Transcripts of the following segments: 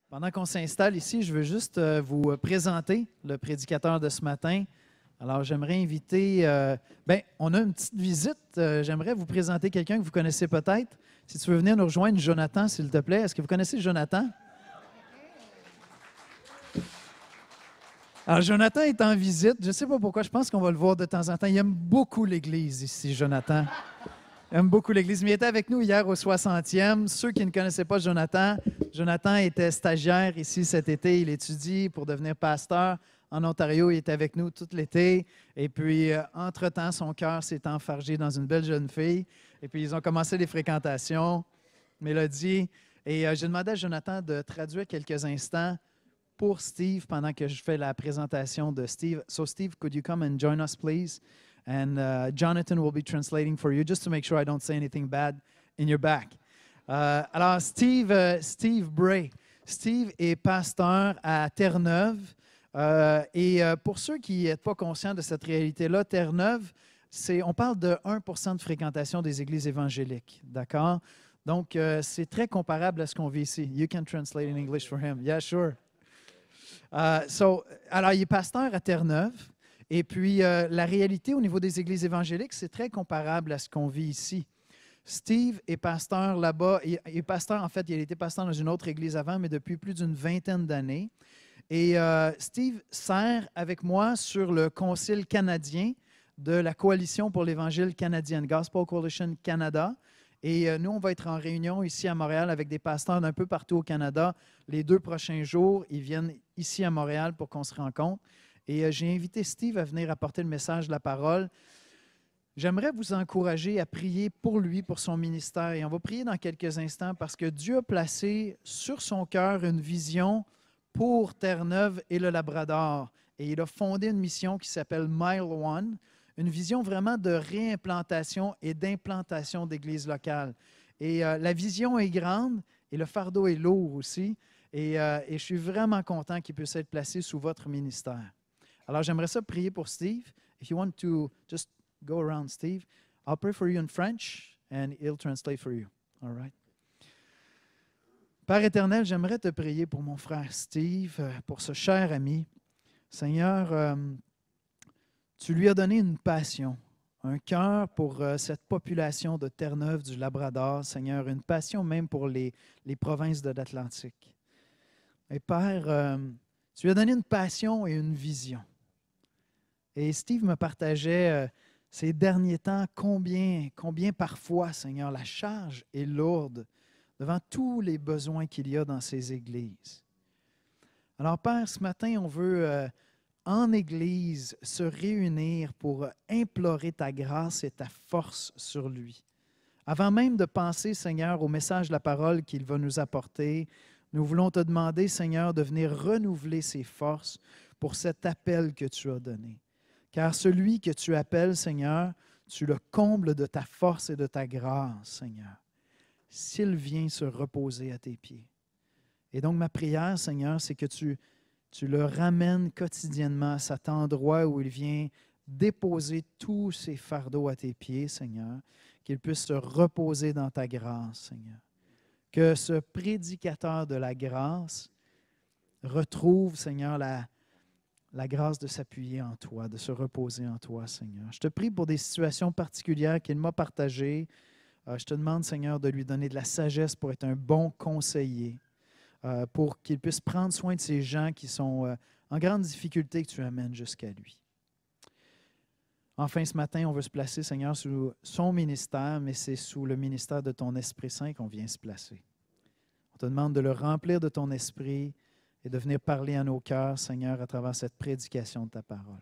Pendant qu'on s'installe ici, je veux juste vous présenter le prédicateur de ce matin. Alors, j'aimerais inviter, on a une petite visite. J'aimerais vous présenter quelqu'un que vous connaissez peut-être. Si tu veux venir nous rejoindre, Jonathan, s'il te plaît. Est-ce que vous connaissez Jonathan? Alors, Jonathan est en visite. Je ne sais pas pourquoi, je pense qu'on va le voir de temps en temps. Il aime beaucoup l'Église ici, Jonathan. Il aime beaucoup l'Église. Mais il était avec nous hier au 60e. Ceux qui ne connaissaient pas Jonathan, Jonathan était stagiaire ici cet été. Il étudie pour devenir pasteur en Ontario. Il était avec nous tout l'été. Et puis, entre-temps, son cœur s'est enfargé dans une belle jeune fille. Et puis, ils ont commencé les fréquentations, Mélodie. Et j'ai demandé à Jonathan de traduire quelques instants pour Steve pendant que je fais la présentation de Steve. So, Steve, could you come and join us, please? And Jonathan will be translating for you, just to make sure I don't say anything bad in your back. Alors, Steve Bray. Steve est pasteur à Terre-Neuve. Pour ceux qui n'êtes pas conscients de cette réalité-là, Terre-Neuve, on parle de 1% de fréquentation des églises évangéliques, d'accord? Donc, c'est très comparable à ce qu'on vit ici. You can translate in English for him. Yeah, sure. Alors, il est pasteur à Terre-Neuve. Et puis, la réalité au niveau des églises évangéliques, c'est très comparable à ce qu'on vit ici. Steve est pasteur là-bas. Il a été pasteur dans une autre église avant, mais depuis plus d'une vingtaine d'années. Et Steve sert avec moi sur le concile canadien de la Coalition pour l'Évangile canadienne, Gospel Coalition Canada. Et nous, on va être en réunion ici à Montréal avec des pasteurs d'un peu partout au Canada. Les 2 prochains jours, ils viennent ici à Montréal pour qu'on se rencontre. Et j'ai invité Steve à venir apporter le message de la parole. J'aimerais vous encourager à prier pour lui, pour son ministère. Et on va prier dans quelques instants parce que Dieu a placé sur son cœur une vision pour Terre-Neuve et le Labrador. Et il a fondé une mission qui s'appelle Mile One, une vision vraiment de réimplantation et d'implantation d'églises locales. Et la vision est grande et le fardeau est lourd aussi. Et je suis vraiment content qu'il puisse être placé sous votre ministère. Alors, j'aimerais ça prier pour Steve. If you want to just go around Steve, I'll pray for you in French and he'll translate for you. All right? Père éternel, j'aimerais te prier pour mon frère Steve, pour ce cher ami. Seigneur, tu lui as donné une passion, un cœur pour cette population de Terre-Neuve, du Labrador, Seigneur, une passion même pour les provinces de l'Atlantique. Et Père, tu lui as donné une passion et une vision. Et Steve me partageait ces derniers temps combien parfois, Seigneur, la charge est lourde devant tous les besoins qu'il y a dans ces églises. Alors, Père, ce matin, on veut, en Église, se réunir pour implorer ta grâce et ta force sur lui. Avant même de penser, Seigneur, au message de la parole qu'il va nous apporter, nous voulons te demander, Seigneur, de venir renouveler ses forces pour cet appel que tu as donné. Car celui que tu appelles, Seigneur, tu le combles de ta force et de ta grâce, Seigneur, s'il vient se reposer à tes pieds. Et donc, ma prière, Seigneur, c'est que tu le ramènes quotidiennement à cet endroit où il vient déposer tous ses fardeaux à tes pieds, Seigneur, qu'il puisse se reposer dans ta grâce, Seigneur. Que ce prédicateur de la grâce retrouve, Seigneur, la grâce de s'appuyer en toi, de se reposer en toi, Seigneur. Je te prie pour des situations particulières qu'il m'a partagées. Je te demande, Seigneur, de lui donner de la sagesse pour être un bon conseiller, pour qu'il puisse prendre soin de ces gens qui sont en grande difficulté que tu amènes jusqu'à lui. Enfin, ce matin, on veut se placer, Seigneur, sous son ministère, mais c'est sous le ministère de ton Esprit Saint qu'on vient se placer. On te demande de le remplir de ton esprit et de venir parler à nos cœurs, Seigneur, à travers cette prédication de ta parole.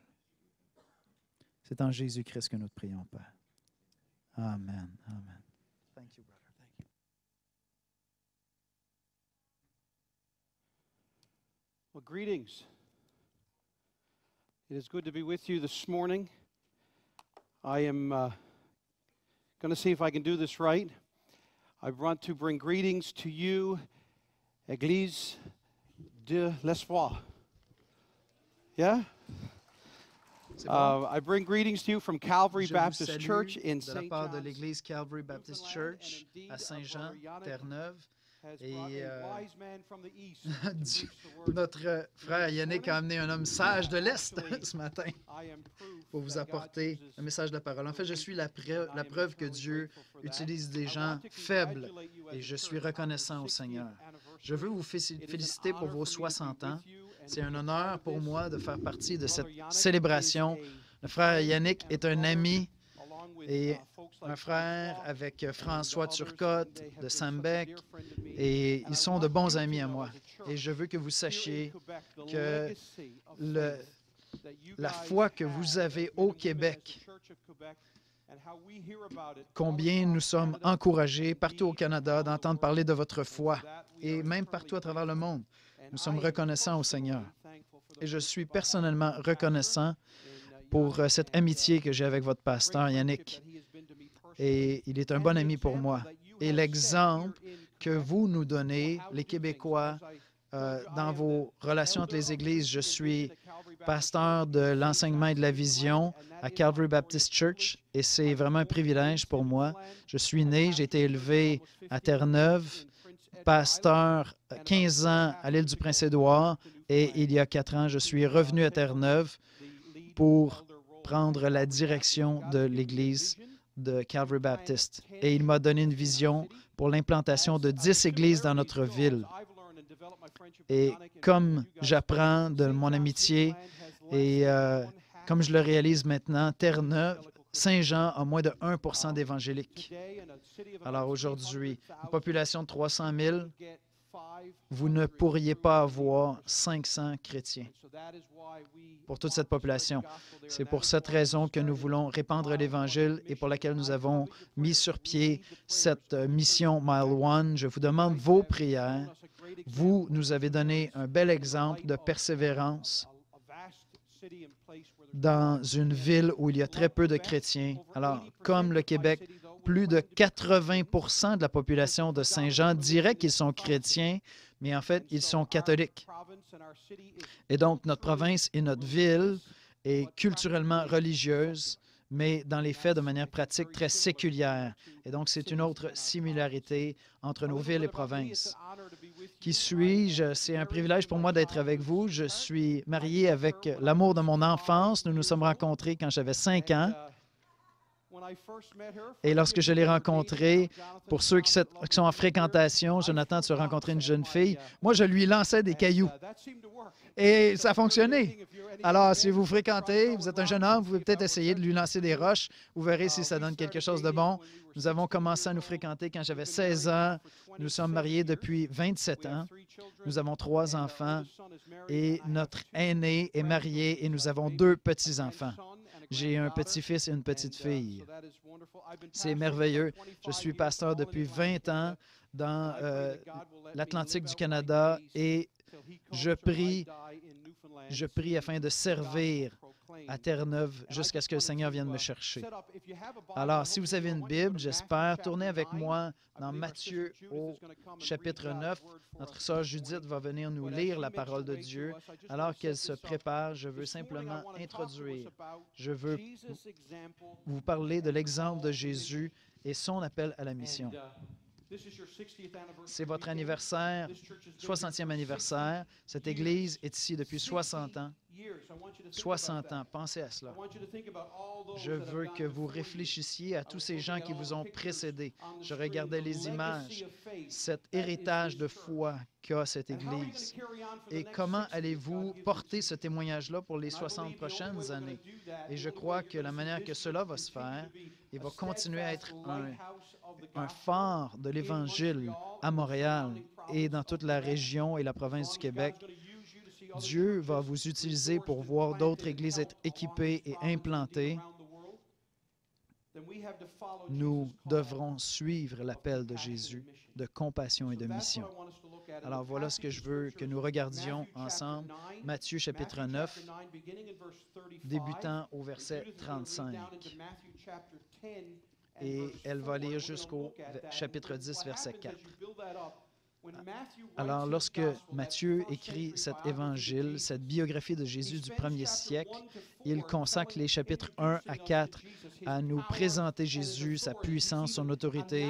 C'est en Jésus-Christ que nous te prions, Père. Amen. Amen. Thank you, brother. Thank you. Well, greetings. It is good to be with you this morning. I am going to see if I can do this right. I want to bring greetings to you, Église de l'Espoir. Yeah? I bring greetings to you from Calvary Baptist Church in de la St. part de John's, l'Église Calvary Baptist Church à Saint-Jean, Terre-Neuve, Et notre frère Yannick a amené un homme sage de l'Est ce matin pour vous apporter le message de la parole. En fait, je suis la preuve que Dieu utilise des gens faibles et je suis reconnaissant au Seigneur. Je veux vous féliciter pour vos 60 ans. C'est un honneur pour moi de faire partie de cette célébration. Le frère Yannick est un ami et un frère avec François Turcotte de Sambec, et ils sont de bons amis à moi. Et je veux que vous sachiez que la foi que vous avez au Québec, combien nous sommes encouragés partout au Canada d'entendre parler de votre foi, et même partout à travers le monde. Nous sommes reconnaissants au Seigneur. Et je suis personnellement reconnaissant pour cette amitié que j'ai avec votre pasteur, Yannick. Et il est un bon ami pour moi. Et l'exemple que vous nous donnez, les Québécois, dans vos relations entre les églises, je suis pasteur de l'enseignement et de la vision à Calvary Baptist Church, et c'est vraiment un privilège pour moi. Je suis né, j'ai été élevé à Terre-Neuve, pasteur 15 ans à l'île du Prince-Édouard, et il y a 4 ans, je suis revenu à Terre-Neuve pour prendre la direction de l'Église de Calvary Baptist. Et il m'a donné une vision pour l'implantation de 10 églises dans notre ville. Et comme j'apprends de mon amitié et comme je le réalise maintenant, Terre-Neuve, Saint-Jean a moins de 1 % d'évangéliques. Alors aujourd'hui, une population de 300 000, vous ne pourriez pas avoir 500 chrétiens pour toute cette population. C'est pour cette raison que nous voulons répandre l'Évangile et pour laquelle nous avons mis sur pied cette mission Mile One. Je vous demande vos prières. Vous nous avez donné un bel exemple de persévérance dans une ville où il y a très peu de chrétiens. Alors, comme le Québec, plus de 80 % de la population de Saint-Jean dirait qu'ils sont chrétiens, mais en fait, ils sont catholiques. Et donc, notre province et notre ville est culturellement religieuse, mais dans les faits, de manière pratique, très séculière. Et donc, c'est une autre similarité entre nos villes et provinces. Qui suis-je? C'est un privilège pour moi d'être avec vous. Je suis marié avec l'amour de mon enfance. Nous nous sommes rencontrés quand j'avais 5 ans. Et lorsque je l'ai rencontrée, pour ceux qui sont en fréquentation, Jonathan, tu as rencontré une jeune fille, moi, je lui lançais des cailloux. Et ça a fonctionné. Alors, si vous fréquentez, vous êtes un jeune homme, vous pouvez peut-être essayer de lui lancer des roches. Vous verrez si ça donne quelque chose de bon. Nous avons commencé à nous fréquenter quand j'avais 16 ans. Nous sommes mariés depuis 27 ans. Nous avons 3 enfants et notre aîné est marié et nous avons 2 petits-enfants. J'ai un petit-fils et une petite-fille. C'est merveilleux. Je suis pasteur depuis 20 ans dans l'Atlantique du Canada et je prie afin de servir à Terre-Neuve jusqu'à ce que le Seigneur vienne me chercher. Alors, si vous avez une Bible, j'espère, tournez avec moi dans Matthieu au chapitre 9. Notre sœur Judith va venir nous lire la parole de Dieu. Alors qu'elle se prépare, je veux simplement introduire, je veux vous parler de l'exemple de Jésus et son appel à la mission. C'est votre anniversaire, 60e anniversaire. Cette Église est ici depuis 60 ans. 60 ans, pensez à cela. Je veux que vous réfléchissiez à tous ces gens qui vous ont précédés. Je regardais les images, cet héritage de foi qu'a cette Église. Et comment allez-vous porter ce témoignage-là pour les 60 prochaines années? Et je crois que la manière que cela va se faire, il va continuer à être un phare de l'Évangile à Montréal et dans toute la région et la province du Québec. Dieu va vous utiliser pour voir d'autres églises être équipées et implantées. Nous devrons suivre l'appel de Jésus de compassion et de mission. Alors voilà ce que je veux que nous regardions ensemble. Matthieu chapitre 9, débutant au verset 35. Et elle va lire jusqu'au chapitre 10, verset 4. Alors, lorsque Matthieu écrit cet évangile, cette biographie de Jésus du premier siècle, il consacre les chapitres 1 à 4 à nous présenter Jésus, sa puissance, son autorité.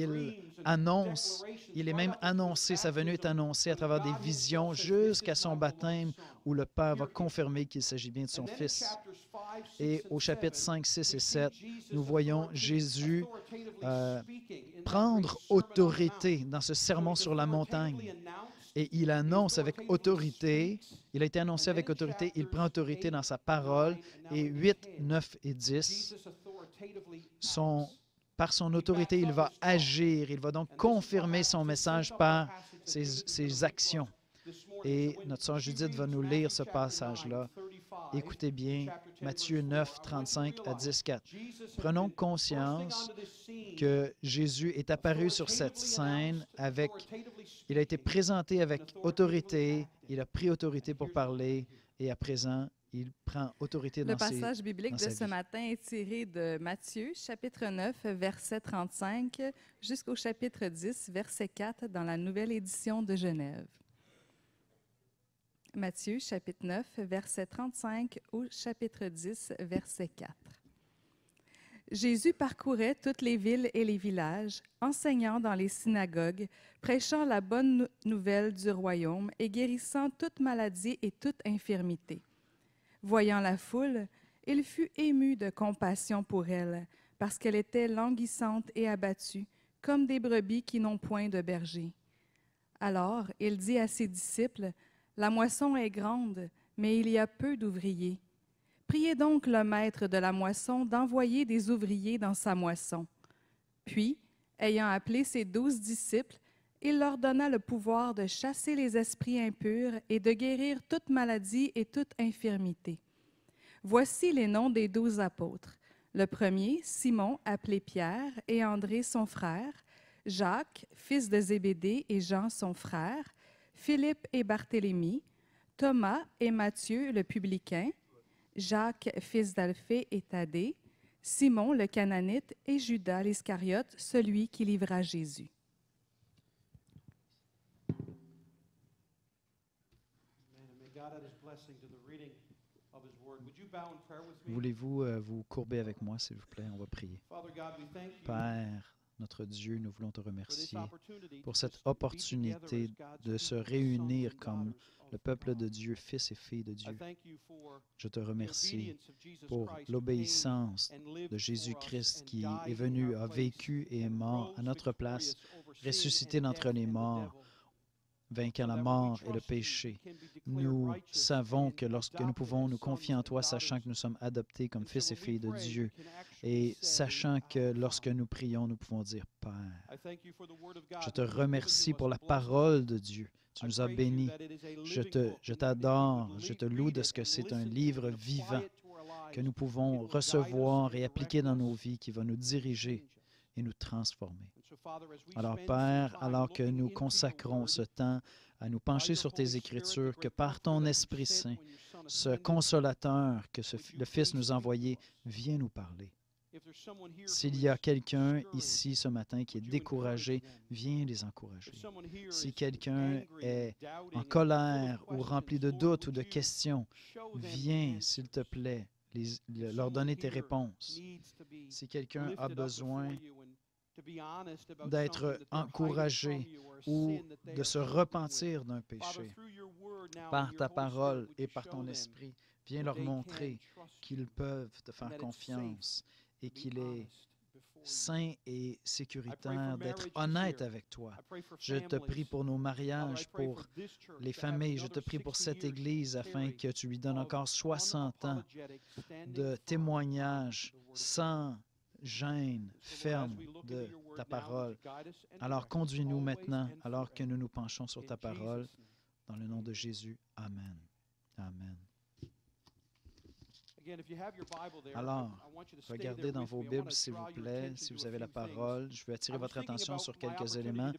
il est même annoncé, sa venue est annoncée à travers des visions jusqu'à son baptême où le Père va confirmer qu'il s'agit bien de son Fils. Et au chapitre 5, 6 et 7, nous voyons Jésus prendre autorité dans ce sermon sur la montagne. Et il annonce avec autorité, il a été annoncé avec autorité, il prend autorité dans sa parole. Et 8, 9 et 10, par son autorité, il va agir, il va donc confirmer son message par ses actions. Et notre sœur Judith va nous lire ce passage-là. Écoutez bien, Matthieu 9, 35 à 10, 4. Prenons conscience que Jésus est apparu sur cette scène il a été présenté avec autorité, il a pris autorité pour parler, et à présent, il prend autorité dans sa vie. Le passage biblique de ce matin est tiré de Matthieu, chapitre 9, verset 35, jusqu'au chapitre 10, verset 4, dans la nouvelle édition de Genève. Matthieu, chapitre 9, verset 35 au chapitre 10, verset 4. Jésus parcourait toutes les villes et les villages, enseignant dans les synagogues, prêchant la bonne nouvelle du royaume et guérissant toute maladie et toute infirmité. Voyant la foule, il fut ému de compassion pour elle, parce qu'elle était languissante et abattue, comme des brebis qui n'ont point de berger. Alors il dit à ses disciples, « La moisson est grande, mais il y a peu d'ouvriers. Priez donc le maître de la moisson d'envoyer des ouvriers dans sa moisson. » Puis, ayant appelé ses 12 disciples, il leur donna le pouvoir de chasser les esprits impurs et de guérir toute maladie et toute infirmité. Voici les noms des 12 apôtres. Le premier, Simon, appelé Pierre, et André, son frère, Jacques, fils de Zébédée, et Jean, son frère, Philippe et Barthélemy, Thomas et Matthieu, le publicain, Jacques, fils d'Alphée et Thaddée, Simon, le Cananite, et Judas l'Iscariote, celui qui livra Jésus. Voulez-vous vous courber avec moi, s'il vous plaît? On va prier. Père, notre Dieu, nous voulons te remercier pour cette opportunité de se réunir comme le peuple de Dieu, fils et filles de Dieu. Je te remercie pour l'obéissance de Jésus-Christ qui est venu, a vécu et est mort à notre place, ressuscité d'entre les morts, vainquant la mort et le péché. Nous savons que lorsque nous pouvons nous confier en toi, sachant que nous sommes adoptés comme fils et filles de Dieu, et sachant que lorsque nous prions, nous pouvons dire « Père ». Je te remercie pour la parole de Dieu. Tu nous as bénis. Je t'adore, je te loue de ce que c'est un livre vivant que nous pouvons recevoir et appliquer dans nos vies, qui va nous diriger et nous transformer. Alors, Père, alors que nous consacrons ce temps à nous pencher sur tes Écritures, que par ton Esprit Saint, ce consolateur que le Fils nous a envoyé, viens nous parler. S'il y a quelqu'un ici ce matin qui est découragé, viens les encourager. Si quelqu'un est en colère ou rempli de doutes ou de questions, viens, s'il te plaît, leur donner tes réponses. Si quelqu'un a besoin d'être encouragé ou de se repentir d'un péché, par ta parole et par ton esprit, viens leur montrer qu'ils peuvent te faire confiance et qu'il est sain et sécuritaire d'être honnête avec toi. Je te prie pour nos mariages, pour les familles. Je te prie pour cette Église afin que tu lui donnes encore 60 ans de témoignages sans gêne, ferme de ta parole. Alors conduis-nous maintenant, alors que nous nous penchons sur ta parole. Dans le nom de Jésus, Amen. Amen. Alors, regardez dans vos Bibles, s'il vous plaît, si vous avez la parole. Je veux attirer votre attention sur quelques éléments.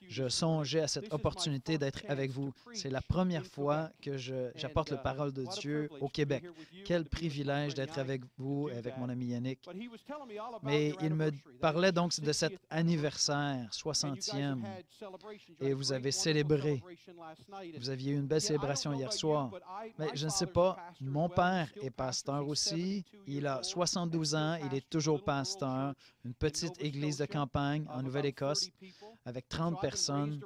Je songeais à cette opportunité d'être avec vous. C'est la première fois que j'apporte la parole de Dieu au Québec. Quel privilège d'être avec vous et avec mon ami Yannick. Mais il me parlait donc de cet anniversaire, 60e, et vous avez célébré. Vous aviez eu une belle célébration hier soir. Mais je ne sais pas, mon père est pasteur. pasteur aussi. Il a 72 ans. Il est toujours pasteur. Une petite église de campagne en Nouvelle-Écosse avec 30 personnes.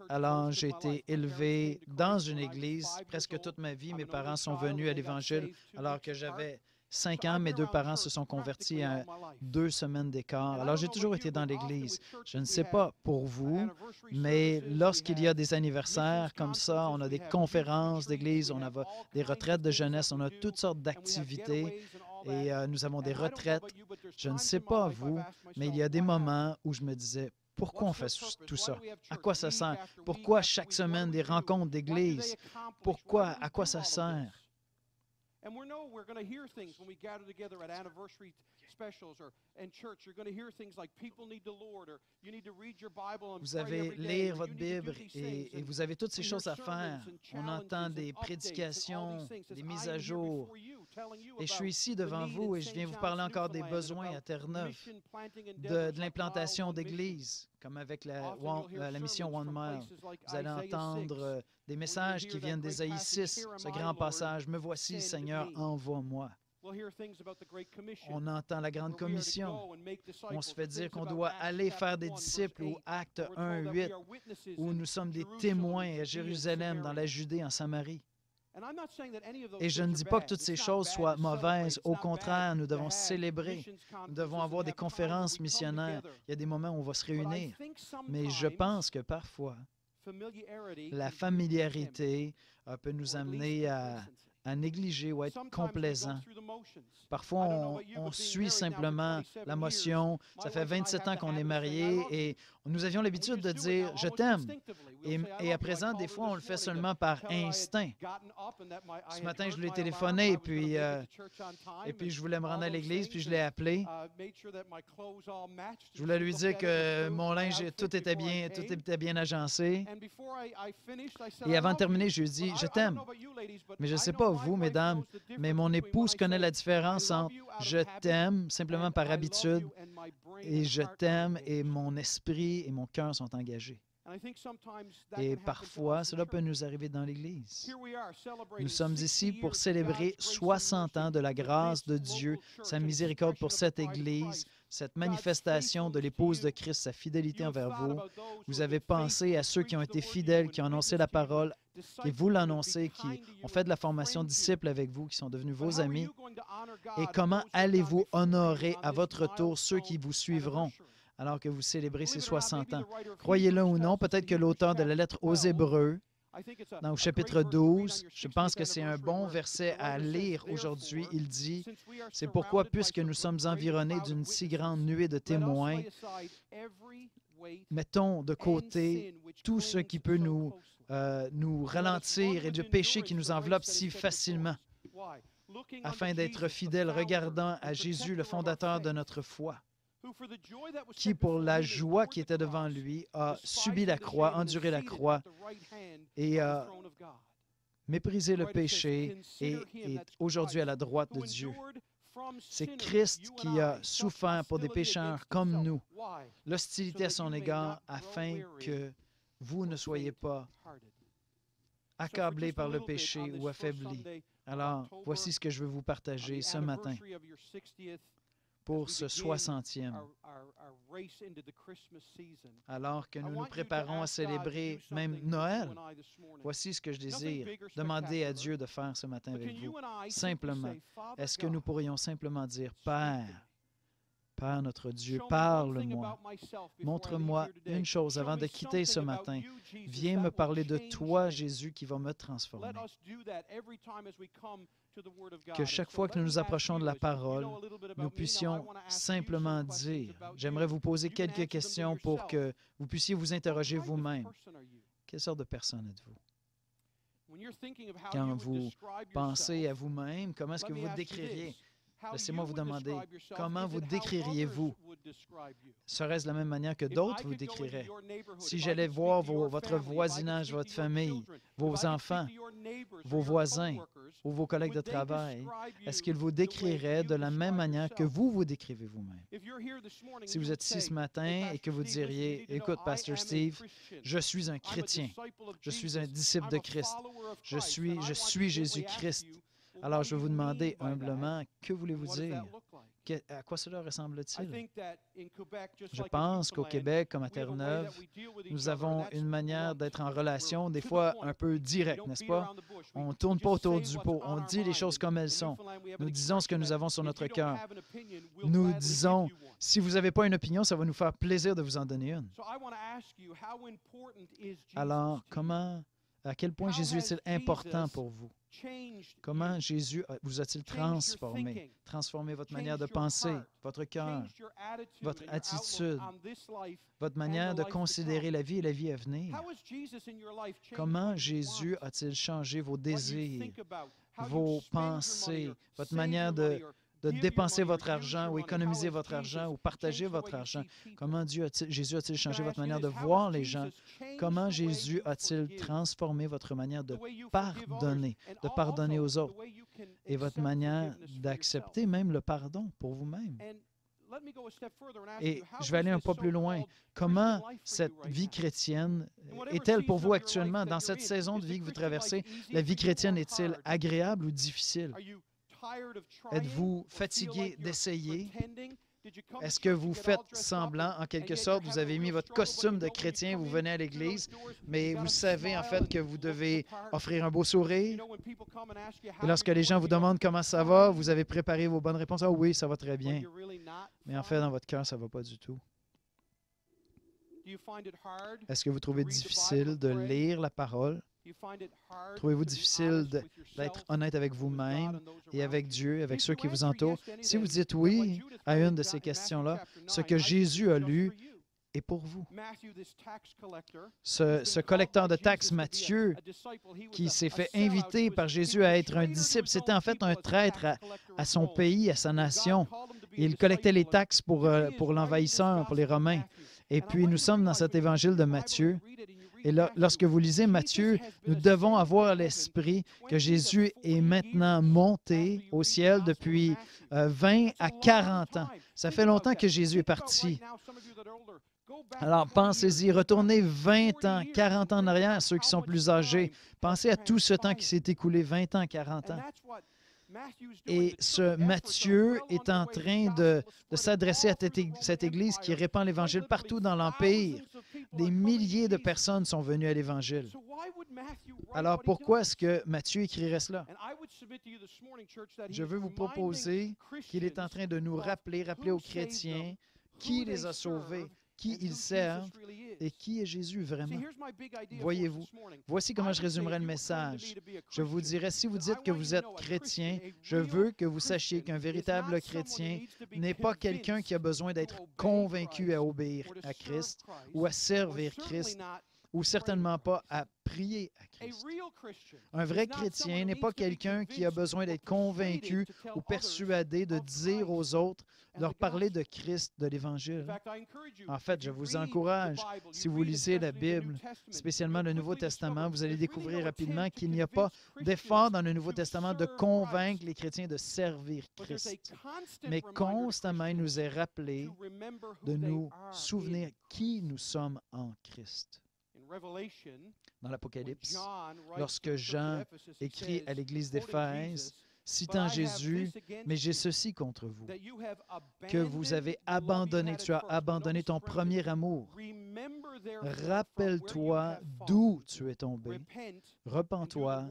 Alors, j'ai été élevé dans une église presque toute ma vie. Mes parents sont venus à l'Évangile alors que j'avais 5 ans. Mes deux parents se sont convertis à 2 semaines d'écart. Alors, j'ai toujours été dans l'Église. Je ne sais pas pour vous, mais lorsqu'il y a des anniversaires comme ça, on a des conférences d'Église, on a des retraites de jeunesse, on a toutes sortes d'activités et nous avons des retraites. Je ne sais pas vous, mais il y a des moments où je me disais, pourquoi on fait tout ça? À quoi ça sert? Pourquoi chaque semaine des rencontres d'Église? Pourquoi? À quoi ça sert? And we know we're going to hear things when we gather together at anniversary specials or in church. You're going to hear things like people need the Lord or you need to read your Bible and Vous pray avez every day. lire or votre you need to do Bible these et things. vous avez toutes ces We hear choses à sermons faire. and On entend challenges des and updates and all prédications, these things. Says, des I mises am à here jour. before you, telling you Et je suis about ici the devant need vous in et je St. viens vous John's, parler encore des Newfoundland, besoins about à Terre-Neuve, mission planting de endeavors like l'implantation Mile One Mission. d'églises, comme avec Often you'll hear la mission sermons One from Mile. places like Vous allez Isaiah entendre 6, des or messages you qui hear that viennent great d'Ésaïe passage, 6, Here am ce I, grand Lord, passage. Me voici, send Seigneur, me. envoie-moi. We'll hear things about the Great Commission. On entend la grande Where we are to commission. go and make On se disciples, fait or dire things qu'on about doit Acts aller chapter faire des 1, verse disciples, ou 8, Acte where we're 1, told that 8, we are witnesses où in nous sommes des Jerusalem, témoins à Judea, and Jérusalem, dans la Samaria. Judée, en Samarie. And I'm not saying that any of those Et je ne things dis are pas que bad. toutes ces It's not choses bad soient to celebrate. mauvaises. It's Au not contraire, bad nous to devons have célébrer. missions Nous conferences devons and avoir des have times where conférences we come missionnaires. together. Il y a des moments où on va se But I réunir. think Mais je sometimes pense que parfois, familiarity la can be familiarité peut nous or at least amener complacency. à négliger ou à être Sometimes we go complaisant. through the motions. Parfois, I don't know about you, on but being suit married now for simplement 27 la years, motion. my Ça fait wife and I 27 have ans the qu'on est habit of saying, I mariés love you. et nous avions And we l'habitude just de do it dire now « je almost t'aime ». instinctively. We'll say, I Et love à you. I présent, called des her fois, on le this fait morning to seulement par tell her I had instinct. gotten up and that I Ce had matin, je heard lui ai my téléphoné alarm, I was puis, gonna make it to church on time, et puis and je voulais me rendre all à those l'église, puis things, je l'ai and, appelé. made sure that my clothes all matched, Je and voulais she lui looked dire at it, que approved mon my linge, outfit tout était before I bien, tout came. était bien agencé. And before I finished, I said, Et I avant de love terminer, you. je lui ai But dit « je I don't t'aime ». know about you ladies, but Mais je ne I sais know pas my vous, wife mesdames, knows the difference mais mon between when épouse I connaît say, la I différence love entre you out « of je habit t'aime » simplement and par I love habitude you and my brain et and « je heart are t'aime » et engaged. mon esprit et mon cœur sont engagés. And I think sometimes that Et can happen to parfois, us in cela peut church. nous arriver dans l'Église. Here we are celebrating Nous sommes 60 ici pour years of célébrer God's grace and 60 ans mercy de la to grâce de this Dieu, local church, sa an miséricorde pour expression of cette the bride of Église, Christ. cette God's manifestation de faithfulness to l'épouse de you. Christ, sa fidélité You have envers thought vous. about those who Vous have avez been pensé faithful à to ceux qui ont preach the été word to fidèles, you qui and ont annoncé witness la to you and parole, qui disciple vous you and l'annoncez, be qui kind to ont you fait de la and formation friend you. disciple avec vous, qui sont devenus But vos how are amis. you going to honor God Et and comment those who have allez-vous gone before you honorer on à this votre tour ceux qui milestone vous suivront anniversary? alors que vous célébrez ces Believe it or not, 60 maybe ans? the writer of Croyez-le Hebrews ou non, tells us peut-être in que Hebrews l'auteur de la chapter lettre aux 12, Hébreux, I think it's dans le a great chapitre verse to read on 12, your je 60th pense que c'est un anniversary bon where verset the à writer says, lire aujourd'hui. therefore, Il dit, since we are c'est pourquoi, surrounded by puisque so nous sommes great a environnés cloud of d'une si grande witnesses, nuée de let us témoins, lay aside every weight mettons de and côté sin which tout ce clings qui peut so nous, closely. nous And let us ralentir run et with de péché qui endurance nous the race enveloppe that is si set before facilement, us. Why? Looking afin unto d'être Jesus, the fidèles, founder regardant and à Jésus, protector le of our fondateur de faith, notre foi, who for the joy that was qui, set pour before la him, joie endured qui the était devant cross, lui, a subi despising la the croix, shame, and is enduré la seated croix at the right hand et of the a throne of God. méprisé le The writer says, péché et consider him, est that's aujourd'hui à Christ, la droite who de Dieu. endured from C'est sinners, Christ you qui and a I, such souffert pour des hostility pécheurs against comme himself. nous, Why? l'hostilité So à that son you may égard, not grow afin weary que vous ne or soyez pas faint-hearted. accablés just a par le little bit péché on this ou first affaiblis. Sunday of Alors, October, voici ce que je veux vous on partager the ce matin anniversary of your 60th, pour as ce we begin 60e, our race into the Christmas season. alors que I nous nous want you to préparons à ask God to do célébrer même something with Noël. you and I this morning. Voici ce que je Nothing désire big or demander à spectacular, Dieu de faire ce matin but avec can vous. you and I Simplement, simply say, Father est-ce que nous God, pourrions simplement dire, speak to me. Père, Père notre Dieu, Show me one thing parle-moi. about myself before I leave Montre-moi here today. une chose Show avant me de quitter ce something about matin. you, Jesus, Viens that me will parler de change toi, things. Jésus, qui va me transformer. Let us do that every time as we come to the Word of God. Que chaque fois que nous nous approchons de la parole, nous puissions simplement dire, j'aimerais vous poser quelques questions pour que vous puissiez vous interroger vous-même. Quelle sorte de personne êtes-vous? Quand vous pensez à vous-même, comment est-ce que vous décririez? Laissez-moi vous demander, comment vous décririez-vous? Serait-ce de la même manière que d'autres vous décriraient? Si j'allais voir votre voisinage, votre famille, vos enfants, vos voisins ou vos collègues de travail, est-ce qu'ils vous décriraient de la même manière que vous vous décrivez vous-même? Si vous êtes ici ce matin et que vous diriez, écoute, Pasteur Steve, je suis un chrétien, je suis un disciple de Christ, je suis Jésus-Christ. Alors, je vais vous demander humblement, que voulez-vous dire? À quoi cela ressemble-t-il? Je pense qu'au Québec, comme à Terre-Neuve, nous avons une manière d'être en relation, des fois un peu directe, n'est-ce pas? On ne tourne pas autour du pot, on dit les choses comme elles sont. Nous disons ce que nous avons sur notre cœur. Nous disons, si vous n'avez pas une opinion, ça va nous faire plaisir de vous en donner une. Alors, à quel point Jésus est-il important pour vous? Comment Jésus vous a-t-il transformé votre manière de penser, votre cœur, votre attitude, votre manière de considérer la vie et la vie à venir? Comment Jésus a-t-il changé vos désirs, vos pensées, votre manière de dépenser votre argent ou économiser votre argent ou partager votre argent? Comment Jésus a-t-il changé votre manière de voir les gens? Comment Jésus a-t-il transformé votre manière de pardonner aux autres et votre manière d'accepter même le pardon pour vous-même? Et je vais aller un peu plus loin. Comment cette vie chrétienne est-elle pour vous actuellement? Dans cette saison de vie que vous traversez, la vie chrétienne est-elle agréable ou difficile? Êtes-vous fatigué d'essayer? Est-ce que vous faites semblant, en quelque sorte, vous avez mis votre costume de chrétien, vous venez à l'Église, mais vous savez en fait que vous devez offrir un beau sourire? Et lorsque les gens vous demandent comment ça va, vous avez préparé vos bonnes réponses. « Ah oui, ça va très bien. » Mais en fait, dans votre cœur, ça ne va pas du tout. Est-ce que vous trouvez difficile de lire la parole? Trouvez-vous difficile d'être honnête avec vous-même et avec Dieu, avec ceux qui vous entourent? Si vous dites oui à une de ces questions-là, ce que Jésus a lu est pour vous. Ce collecteur de taxes, Matthieu, qui s'est fait inviter par Jésus à être un disciple, c'était en fait un traître à son pays, à sa nation. Il collectait les taxes pour l'envahisseur, pour les Romains. Et puis, nous sommes dans cet évangile de Matthieu. Et là, lorsque vous lisez Matthieu, nous devons avoir à l'esprit que Jésus est maintenant monté au ciel depuis 20 à 40 ans. Ça fait longtemps que Jésus est parti. Alors, pensez-y, retournez 20 ans, 40 ans en arrière, ceux qui sont plus âgés. Pensez à tout ce temps qui s'est écoulé, 20 ans, 40 ans. Et ce Matthieu est en train de s'adresser à cette Église qui répand l'Évangile partout dans l'Empire. Des milliers de personnes sont venues à l'Évangile. Alors pourquoi est-ce que Matthieu écrirait cela? Je veux vous proposer qu'il est en train de nous rappeler aux chrétiens qui les a sauvés, qui ils servent et qui est Jésus vraiment. Voyez-vous, voici comment je résumerai le message. Je vous dirais, si vous dites que vous êtes chrétien, je veux que vous sachiez qu'un véritable chrétien n'est pas quelqu'un qui a besoin d'être convaincu à obéir à Christ ou à servir Christ, ou certainement pas à prier à Christ. Un vrai chrétien n'est pas quelqu'un qui a besoin d'être convaincu ou persuadé de dire aux autres, leur parler de Christ, de l'Évangile. En fait, je vous encourage, si vous lisez la Bible, spécialement le Nouveau Testament, vous allez découvrir rapidement qu'il n'y a pas d'effort dans le Nouveau Testament de convaincre les chrétiens de servir Christ. Mais constamment, il nous est rappelé de nous souvenir qui nous sommes en Christ. Dans l'Apocalypse, lorsque Jean écrit à l'Église d'Éphèse, citant Jésus, « Mais j'ai ceci contre vous, que vous avez abandonné, tu as abandonné ton premier amour. Rappelle-toi d'où tu es tombé, repens-toi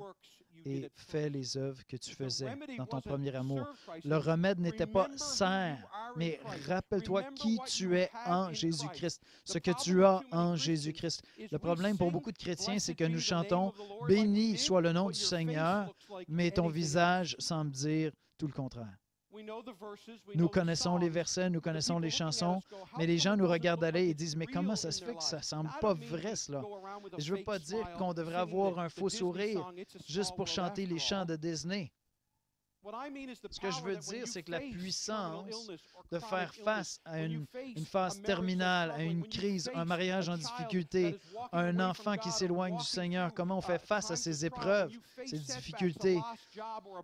et fais les œuvres que tu faisais dans ton premier amour. » Le remède n'était pas serre, mais rappelle-toi qui tu es en Jésus-Christ, ce que tu as en Jésus-Christ. Le problème pour beaucoup de chrétiens, c'est que nous chantons « Béni soit le nom du Seigneur », mais ton visage semble dire tout le contraire. Nous connaissons les versets, nous connaissons les chansons, mais les gens nous regardent aller et disent « Mais comment ça se fait que ça ne semble pas vrai, cela? » Je ne veux pas dire qu'on devrait avoir un faux sourire juste pour chanter les chants de Disney. Ce que je veux dire, c'est que la puissance de faire face à une phase terminale, à une crise, un mariage en difficulté, un enfant qui s'éloigne du Seigneur, comment on fait face à ces épreuves, ces difficultés.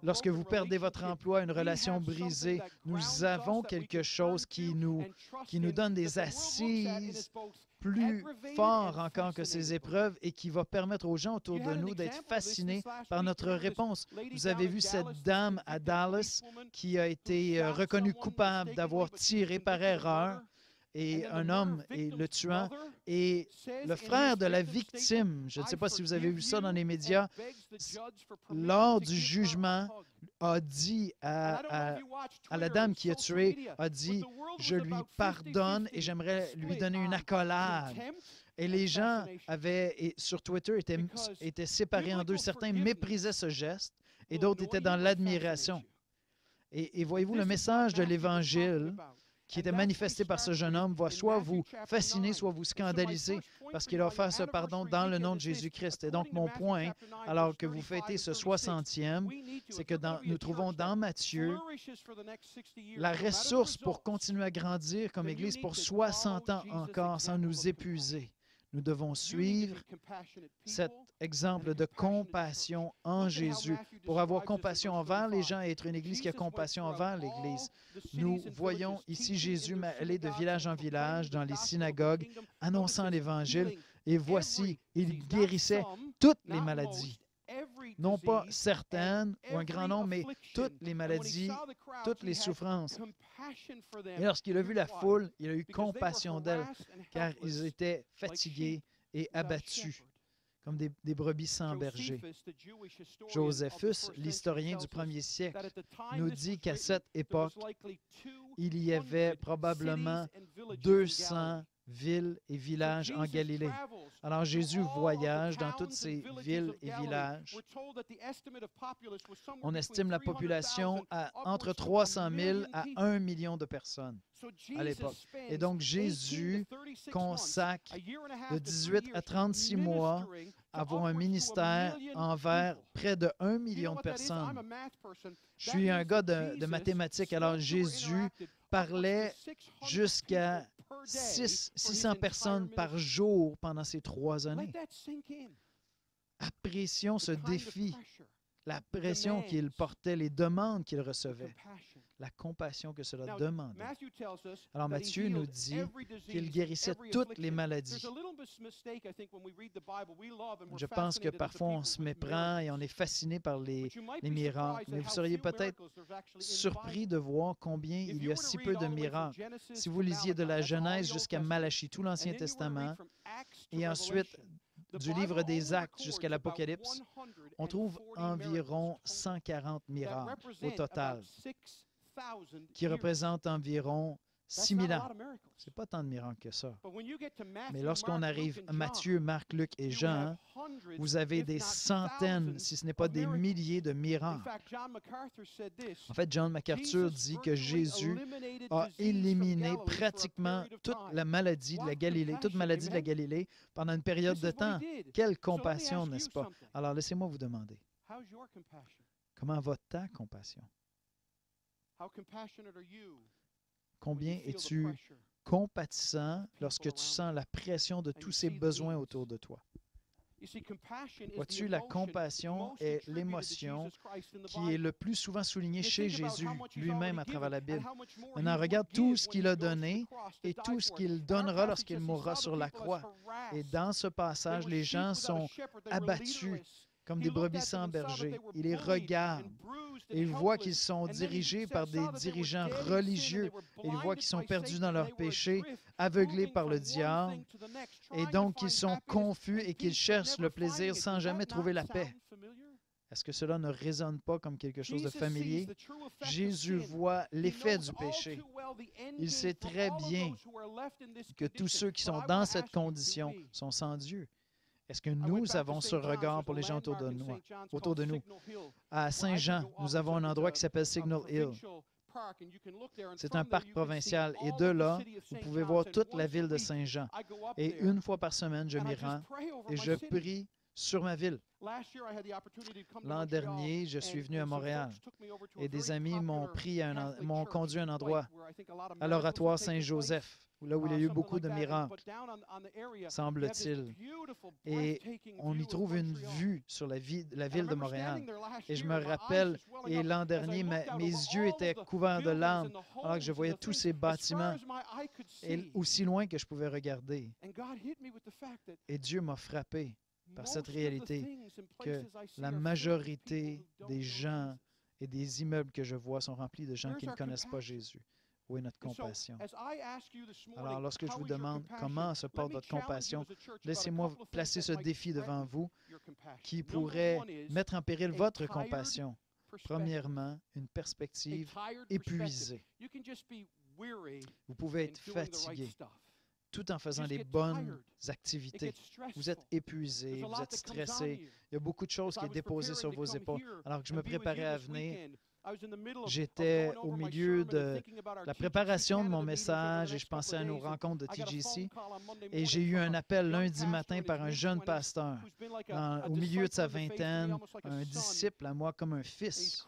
Lorsque vous perdez votre emploi, une relation brisée, nous avons quelque chose qui nous donne des assises plus fort encore que ces épreuves et qui va permettre aux gens autour de nous d'être fascinés par notre réponse. Vous avez vu cette dame à Dallas qui a été reconnue coupable d'avoir tiré par erreur et un homme est le tuant. Et le frère de la victime, je ne sais pas si vous avez vu ça dans les médias, lors du jugement, a dit à la dame qui a tué, a dit « Je lui pardonne et j'aimerais lui donner une accolade ». Et les gens sur Twitter étaient séparés en deux. Certains méprisaient ce geste et d'autres étaient dans l'admiration. Et voyez-vous, le message de l'Évangile qui était manifesté par ce jeune homme va soit vous fasciner, soit vous scandaliser, parce qu'il a offert ce pardon dans le nom de Jésus-Christ. Et donc, mon point, alors que vous fêtez ce 60e, c'est que nous trouvons dans Matthieu la ressource pour continuer à grandir comme Église pour 60 ans encore sans nous épuiser. Nous devons suivre cet exemple de compassion en Jésus pour avoir compassion envers les gens et être une Église qui a compassion envers l'Église. Nous voyons ici Jésus aller de village en village dans les synagogues, annonçant l'Évangile, et voici, il guérissait toutes les maladies. Non pas certaines ou un grand nombre, mais toutes les maladies, toutes les souffrances. Et lorsqu'il a vu la foule, il a eu compassion d'elles, car ils étaient fatigués et abattus, comme des brebis sans berger. Joséphus, l'historien du 1er siècle, nous dit qu'à cette époque, il y avait probablement 200 villes et villages en Galilée. Alors Jésus voyage dans toutes ces villes et villages. On estime la population à entre 300 000 à 1 million de personnes à l'époque. Et donc Jésus consacre de 18 à 36 mois à avoir un ministère envers près de 1 million de personnes. Je suis un gars de mathématiques, alors Jésus parlait jusqu'à 600 personnes par jour pendant ces 3 années. Apprécions ce défi, la pression qu'il portait, les demandes qu'il recevait, la compassion que cela demandait. Alors Matthieu nous dit qu'il guérissait toutes les maladies. Je pense que parfois on se méprend et on est fasciné par les miracles, mais vous seriez peut-être surpris de voir combien il y a si peu de miracles. Si vous lisiez de la Genèse jusqu'à Malachie, tout l'Ancien Testament, et ensuite du livre des Actes jusqu'à l'Apocalypse, on trouve environ 140 miracles au total, qui représentent environ 6 000 ans. Ce n'est pas tant de miracles que ça. Mais lorsqu'on arrive à Matthieu, Marc, Luc et Jean, vous avez des centaines, si ce n'est pas des milliers de miracles. En fait, John MacArthur dit que Jésus a éliminé pratiquement toute la maladie de la Galilée, toute maladie de la Galilée pendant une période de temps. Quelle compassion, n'est-ce pas? Alors, laissez-moi vous demander, comment va ta compassion? Combien es-tu compatissant lorsque tu sens la pression de tous ces besoins autour de toi? Vois-tu, la compassion est l'émotion qui est le plus souvent soulignée chez Jésus lui-même à travers la Bible. Maintenant, regarde tout ce qu'il a donné et tout ce qu'il donnera lorsqu'il mourra sur la croix. Et dans ce passage, les gens sont abattus comme des brebis sans berger. Il les regarde et il voit qu'ils sont dirigés par des dirigeants religieux. Il voit qu'ils sont perdus dans leurs péchés, aveuglés par le diable, et donc qu'ils sont confus et qu'ils cherchent le plaisir sans jamais trouver la paix. Est-ce que cela ne résonne pas comme quelque chose de familier? Jésus voit l'effet du péché. Il sait très bien que tous ceux qui sont dans cette condition sont sans Dieu. Est-ce que nous avons ce regard pour les gens autour de nous? À Saint-Jean, nous avons un endroit qui s'appelle Signal Hill. C'est un parc provincial et de là, vous pouvez voir toute la ville de Saint-Jean. Et une fois par semaine, je m'y rends et je prie sur ma ville. L'an dernier, je suis venu à Montréal et des amis m'ont conduit à un endroit, à l'oratoire Saint-Joseph, là où il y a eu beaucoup de miracles, semble-t-il. Et on y trouve une vue sur la ville de Montréal. Et je me rappelle, et l'an dernier, mes yeux étaient couverts de larmes alors que je voyais tous ces bâtiments et aussi loin que je pouvais regarder. Et Dieu m'a frappé par cette réalité que la majorité des gens et des immeubles que je vois sont remplis de gens qui ne connaissent pas Jésus. Où est notre compassion? Alors, lorsque je vous demande comment se porte votre compassion, laissez-moi placer ce défi devant vous qui pourrait mettre en péril votre compassion. Premièrement, une perspective épuisée. Vous pouvez être fatigué tout en faisant les bonnes activités. Vous êtes épuisé, vous êtes stressé. Il y a beaucoup de choses qui sont déposées sur vos épaules. Alors que je me préparais à venir, j'étais au milieu de la préparation de mon message et je pensais à nos rencontres de TGC. Et j'ai eu un appel lundi matin par un jeune pasteur au milieu de sa vingtaine, un disciple à moi comme un fils.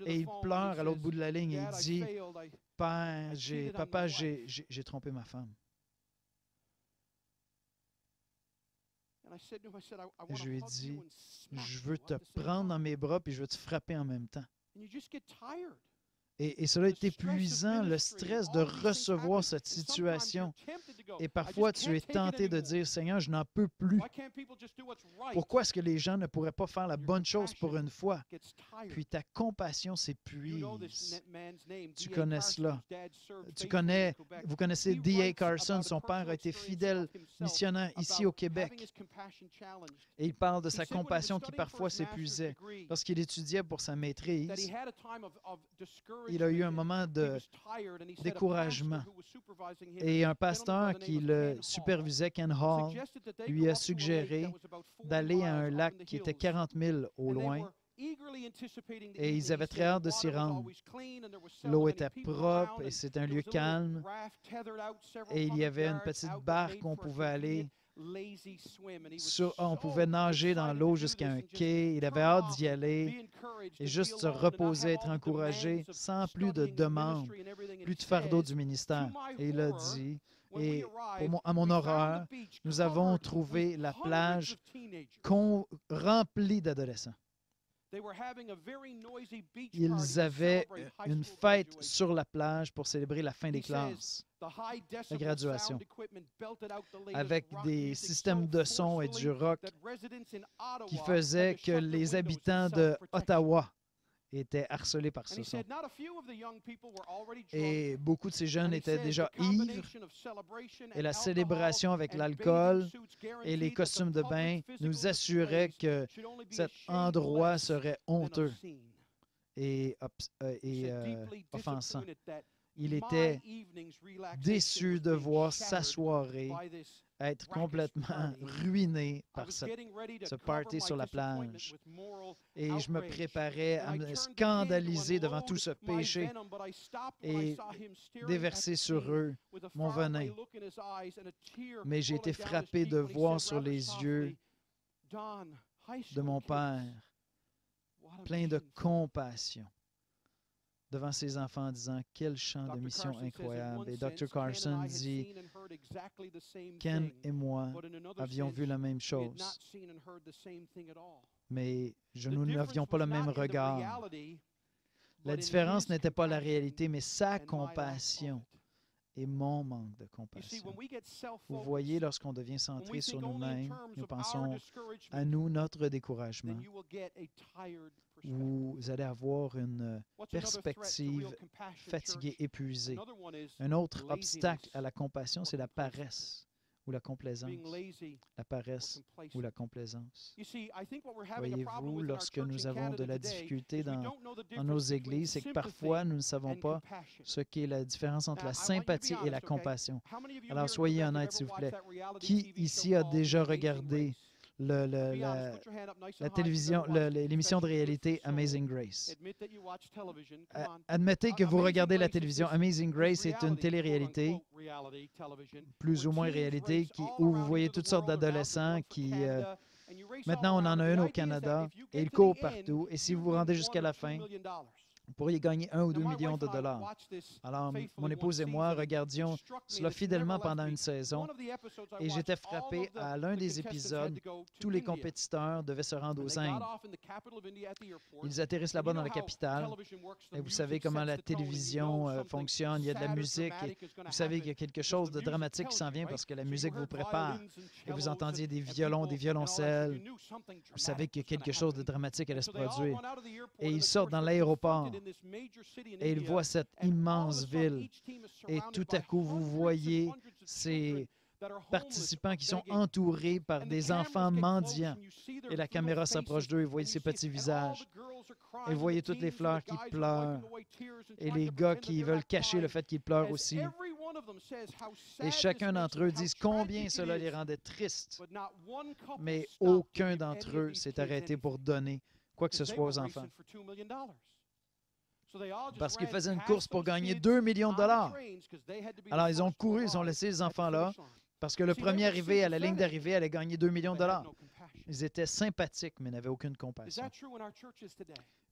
Et il pleure à l'autre bout de la ligne et il dit, « Papa, j'ai trompé ma femme. » Et je lui ai dit, je veux te prendre dans mes bras puis je veux te frapper en même temps. Et cela est épuisant, le stress de recevoir cette situation. Et parfois, tu es tenté de dire, Seigneur, je n'en peux plus. Pourquoi est-ce que les gens ne pourraient pas faire la bonne chose pour une fois? Puis ta compassion s'épuise. Tu connais cela. Vous connaissez D.A. Carson, son père a été fidèle missionnaire ici au Québec. Et il parle de sa compassion qui parfois s'épuisait. Lorsqu'il étudiait pour sa maîtrise, il a eu un moment de découragement. Et un pasteur qui le supervisait, Ken Hall, lui a suggéré d'aller à un lac qui était 40 000 au loin. Et ils avaient très hâte de s'y rendre. L'eau était propre et c'est un lieu calme. Et il y avait une petite barque où on pouvait aller. On pouvait nager dans l'eau jusqu'à un quai. Il avait hâte d'y aller et juste se reposer, être encouragé, sans plus de demandes, plus de fardeau du ministère. Et il a dit, et à mon horreur, nous avons trouvé la plage remplie d'adolescents. Ils avaient une fête sur la plage pour célébrer la fin des classes, la graduation, avec des systèmes de son et du rock qui faisaient que les habitants de Ottawa étaient harcelés par ce son. Et beaucoup de ces jeunes étaient déjà ivres et la célébration avec l'alcool et les costumes de bain nous assurait que cet endroit serait honteux et offensant. Il était déçu de voir sa soirée être complètement ruiné par ce party sur la plage. Et je me préparais à me scandaliser devant tout ce péché et déverser sur eux mon venin. Mais j'ai été frappé de voir sur les yeux de mon père, plein de compassion, devant ses enfants en disant « Quel champ de mission incroyable! » Et Dr. Carson dit « Ken et moi avions vu la même chose, mais nous n'avions pas le même regard. La différence n'était pas la réalité, mais sa compassion et mon manque de compassion. » Vous voyez, lorsqu'on devient centré sur nous-mêmes, nous pensons à nous, notre découragement. Vous allez avoir une perspective fatiguée, épuisée. Un autre obstacle à la compassion, c'est la paresse ou la complaisance. La paresse ou la complaisance. Voyez-vous, lorsque nous avons de la difficulté dans nos églises, c'est que parfois nous ne savons pas ce qu'est la différence entre la sympathie et la compassion. Alors soyez honnêtes, s'il vous plaît. Qui ici a déjà regardé la télévision, l'émission de réalité Amazing Grace? Admettez que vous regardez la télévision. Amazing Grace est une télé-réalité, plus ou moins réalité, où vous voyez toutes sortes d'adolescents qui Maintenant, on en a une au Canada et il court partout. Et si vous vous rendez jusqu'à la fin, vous pourriez gagner 1 ou 2 millions de dollars. Alors, mon épouse et moi regardions cela fidèlement pendant une saison et j'étais frappé à l'un des épisodes, tous les compétiteurs devaient se rendre aux Indes. Ils atterrissent là-bas dans la capitale et vous savez comment la télévision fonctionne, il y a de la musique et vous savez qu'il y a quelque chose de dramatique qui s'en vient parce que la musique vous prépare et vous entendiez des violons, des violoncelles. Vous savez qu'il y a quelque chose de dramatique allait se produire. Et ils sortent dans l'aéroport et ils voient cette immense ville. Et tout à coup, vous voyez ces participants qui sont entourés par des enfants mendiants. Et la caméra s'approche d'eux et vous voyez ces petits visages. Et vous voyez toutes les fleurs qui pleurent. Et les gars qui veulent cacher le fait qu'ils pleurent aussi. Et chacun d'entre eux dit combien cela les rendait tristes. Mais aucun d'entre eux s'est arrêté pour donner quoi que ce soit aux enfants. Parce qu'ils faisaient une course pour gagner 2 millions de dollars. Alors, ils ont couru, ils ont laissé les enfants là, parce que le premier arrivé à la ligne d'arrivée allait gagner 2 millions de dollars. Ils étaient sympathiques, mais n'avaient aucune compassion.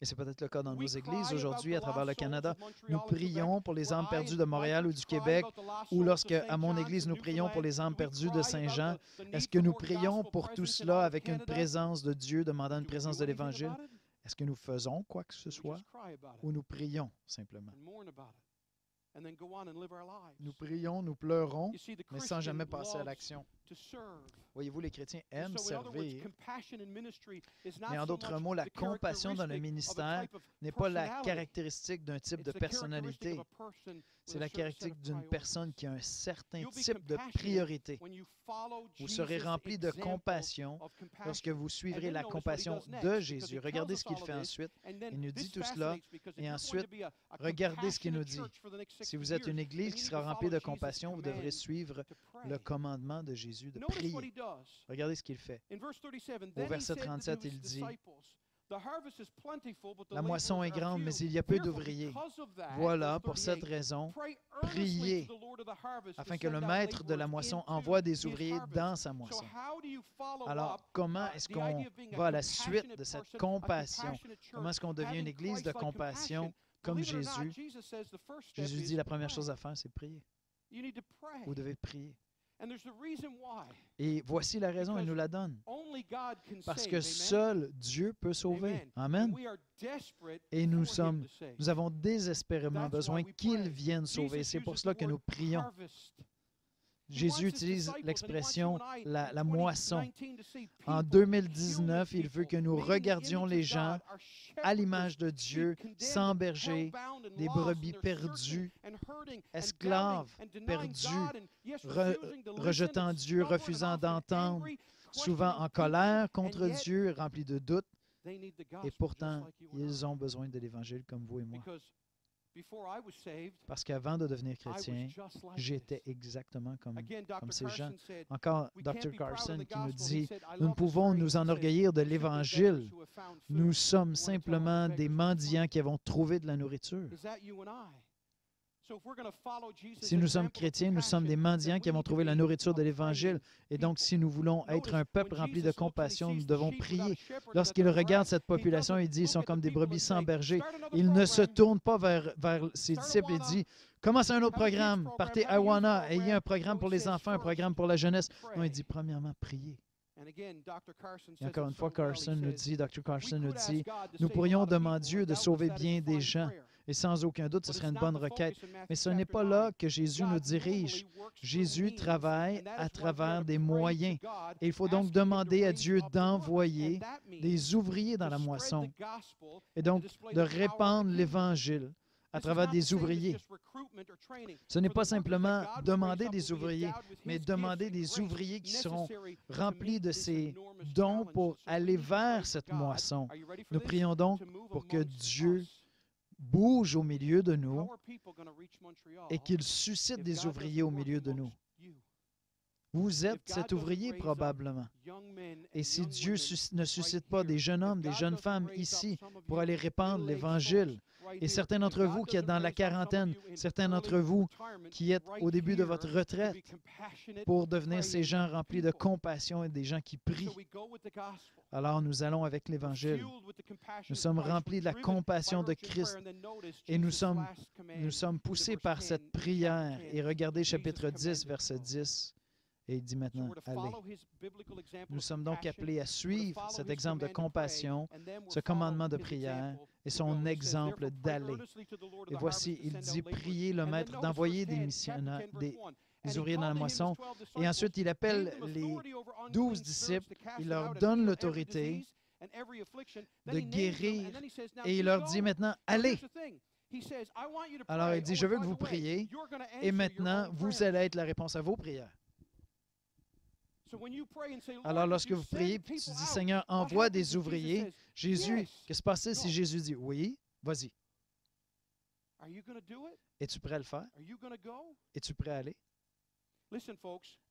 Et c'est peut-être le cas dans nos églises aujourd'hui à travers le Canada. Nous prions pour les âmes perdues de Montréal ou du Québec, ou lorsque, à mon église, nous prions pour les âmes perdues de Saint-Jean. Est-ce que nous prions pour tout cela avec une présence de Dieu, demandant une présence de l'Évangile? Est-ce que nous faisons quoi que ce soit ou nous prions simplement? Nous prions, nous pleurons, mais sans jamais passer à l'action. Voyez-vous, les chrétiens aiment servir, mais en d'autres mots, la compassion dans le ministère n'est pas la caractéristique d'un type de personnalité. C'est la caractéristique d'une personne qui a un certain type de priorité. Vous serez rempli de compassion lorsque vous suivrez la compassion de Jésus. Regardez ce qu'il fait ensuite. Il nous dit tout cela, et ensuite, regardez ce qu'il nous dit. Si vous êtes une église qui sera remplie de compassion, vous devrez suivre le commandement de Jésus de prier. Regardez ce qu'il fait. Au verset 37, il dit, « La moisson est grande, mais il y a peu d'ouvriers. Voilà, pour cette raison, priez afin que le maître de la moisson envoie des ouvriers dans sa moisson. » Alors, comment est-ce qu'on va à la suite de cette compassion? Comment est-ce qu'on devient une église de compassion comme Jésus? Jésus dit la première chose à faire, c'est prier. Vous devez prier. Et voici la raison, il nous la donne. Parce que seul Dieu peut sauver. Amen. Et nous avons désespérément besoin qu'il vienne sauver. C'est pour cela que nous prions. Jésus utilise l'expression la moisson. En 2019, il veut que nous regardions les gens à l'image de Dieu, sans berger, des brebis perdues, esclaves perdus, rejetant Dieu, refusant d'entendre, souvent en colère contre Dieu, remplis de doutes. Et pourtant, ils ont besoin de l'Évangile comme vous et moi. Parce qu'avant de devenir chrétien, j'étais exactement comme ces gens. Encore Dr. Carson qui nous dit, nous ne pouvons nous enorgueillir de l'Évangile. Nous sommes simplement des mendiants qui avons trouvé de la nourriture. Si nous sommes chrétiens, nous sommes des mendiants qui avons trouvé la nourriture de l'Évangile. Et donc, si nous voulons être un peuple rempli de compassion, nous devons prier. Lorsqu'il regarde cette population, il dit, ils sont comme des brebis sans berger. Il ne se tourne pas vers ses disciples et dit, commencez un autre programme, partez à Awana, ayez un programme pour les enfants, un programme pour la jeunesse. Non, il dit, premièrement, priez. Et encore une fois, Dr. Carson nous dit, nous pourrions demander à Dieu de sauver bien des gens. Et sans aucun doute, ce serait une bonne requête. Mais ce n'est pas là que Jésus nous dirige. Jésus travaille à travers des moyens. Et il faut donc demander à Dieu d'envoyer des ouvriers dans la moisson. Et donc, de répandre l'Évangile à travers des ouvriers. Ce n'est pas simplement demander des ouvriers, mais demander des ouvriers qui seront remplis de ces dons pour aller vers cette moisson. Nous prions donc pour que Dieu bouge au milieu de nous et qu'il suscite des ouvriers au milieu de nous. Vous êtes cet ouvrier probablement. Et si Dieu ne suscite pas des jeunes hommes, des jeunes femmes ici pour aller répandre l'Évangile, et certains d'entre vous qui êtes dans la quarantaine, certains d'entre vous qui êtes au début de votre retraite, pour devenir ces gens remplis de compassion et des gens qui prient, alors nous allons avec l'Évangile. Nous sommes remplis de la compassion de Christ et nous sommes poussés par cette prière. Et regardez chapitre 10, verset 10. Et il dit maintenant, allez. Nous sommes donc appelés à suivre cet exemple de compassion, ce commandement de prière et son exemple d'aller. Et voici, il dit, priez le Maître d'envoyer des missionnaires, des ouvriers dans la moisson. Et ensuite, il appelle les 12 disciples, il leur donne l'autorité de guérir et il leur dit maintenant, allez. Alors, il dit, je veux que vous priez et maintenant, vous allez être la réponse à vos prières. Alors, lorsque vous priez, puis tu dis, Seigneur, envoie des ouvriers, Jésus, qu'est-ce qui se passe si Jésus dit, oui, vas-y. Es-tu prêt à le faire? Es-tu prêt à aller?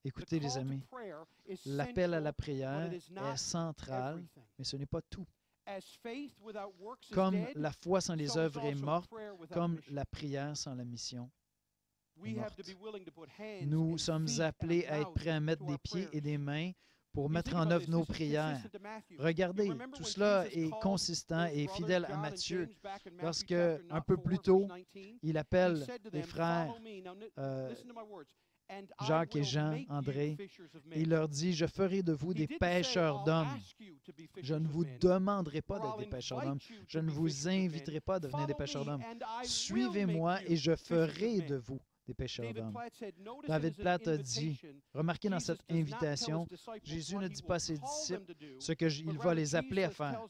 Écoutez, les amis, l'appel à la prière est central, mais ce n'est pas tout. Comme la foi sans les œuvres est morte, comme la prière sans la mission est morte. Nous sommes appelés à être prêts à mettre des pieds et des mains pour mettre en œuvre nos prières. Regardez, tout cela est consistant et fidèle à Matthieu, lorsque, un peu plus tôt, il appelle les frères Jacques et Jean, André, et il leur dit, « Je ferai de vous des pêcheurs d'hommes. Je ne vous demanderai pas d'être des pêcheurs d'hommes. Je ne vous inviterai pas à devenir des pêcheurs d'hommes. Suivez-moi et je ferai de vous des pêcheurs d'hommes. » David Platt a dit, remarquez dans cette invitation, Jésus ne dit pas à ses disciples ce qu'il va les appeler à faire,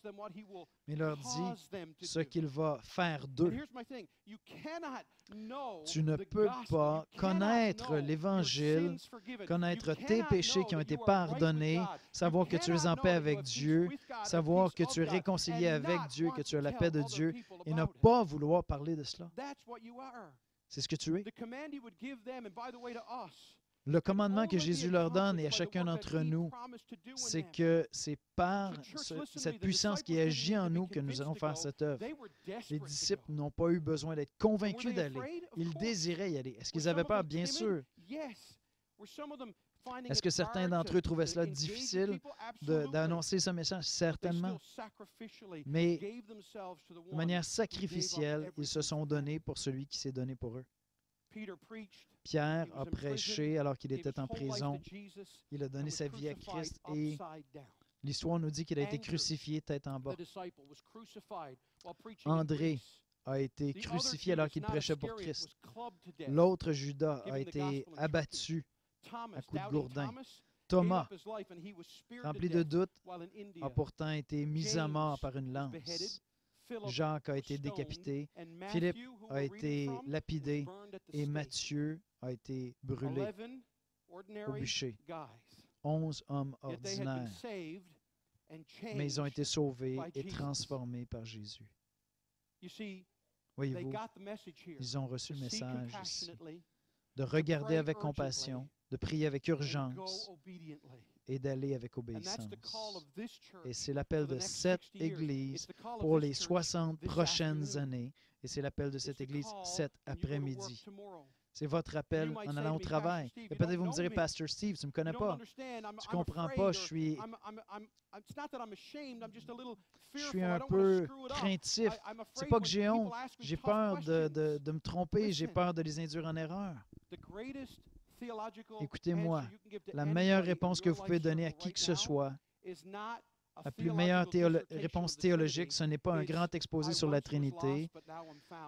mais il leur dit ce qu'il va faire d'eux. Tu ne peux pas connaître l'Évangile, connaître tes péchés qui ont été pardonnés, savoir que tu es en paix avec Dieu, savoir que tu es réconcilié avec Dieu, que tu as la paix de Dieu, et ne pas vouloir parler de cela. C'est ce que tu es. Le commandement que Jésus leur donne et à chacun d'entre nous, c'est que c'est par cette puissance qui agit en nous que nous allons faire cette œuvre. Les disciples n'ont pas eu besoin d'être convaincus d'aller. Ils désiraient y aller. Est-ce qu'ils avaient peur? Bien sûr. Est-ce que certains d'entre eux trouvaient cela difficile d'annoncer ce message? Certainement. Mais de manière sacrificielle, ils se sont donnés pour celui qui s'est donné pour eux. Pierre a prêché alors qu'il était en prison. Il a donné sa vie à Christ et l'histoire nous dit qu'il a été crucifié tête en bas. André a été crucifié alors qu'il prêchait pour Christ. L'autre Judas a été abattu à coups de gourdin. Thomas, rempli de doutes, a pourtant été mis à mort par une lance. Jacques a été décapité, Philippe a été lapidé et Matthieu a été brûlé au bûcher. 11 hommes ordinaires, mais ils ont été sauvés et transformés par Jésus. Voyez-vous, ils ont reçu le message ici, de regarder avec compassion, de prier avec urgence et d'aller avec obéissance. Et c'est l'appel de cette Église pour les 60 prochaines années. Et c'est l'appel de cette Église cet après-midi. C'est votre appel en allant au travail. Et peut-être vous me direz, Pasteur Steve, tu ne me connais pas. Tu ne comprends pas, je suis un peu craintif. C'est pas que j'ai honte. J'ai peur de me tromper. J'ai peur de les induire en erreur. Écoutez-moi, la meilleure réponse que vous pouvez donner à qui que ce soit, la plus meilleure réponse théologique, ce n'est pas un grand exposé sur la Trinité.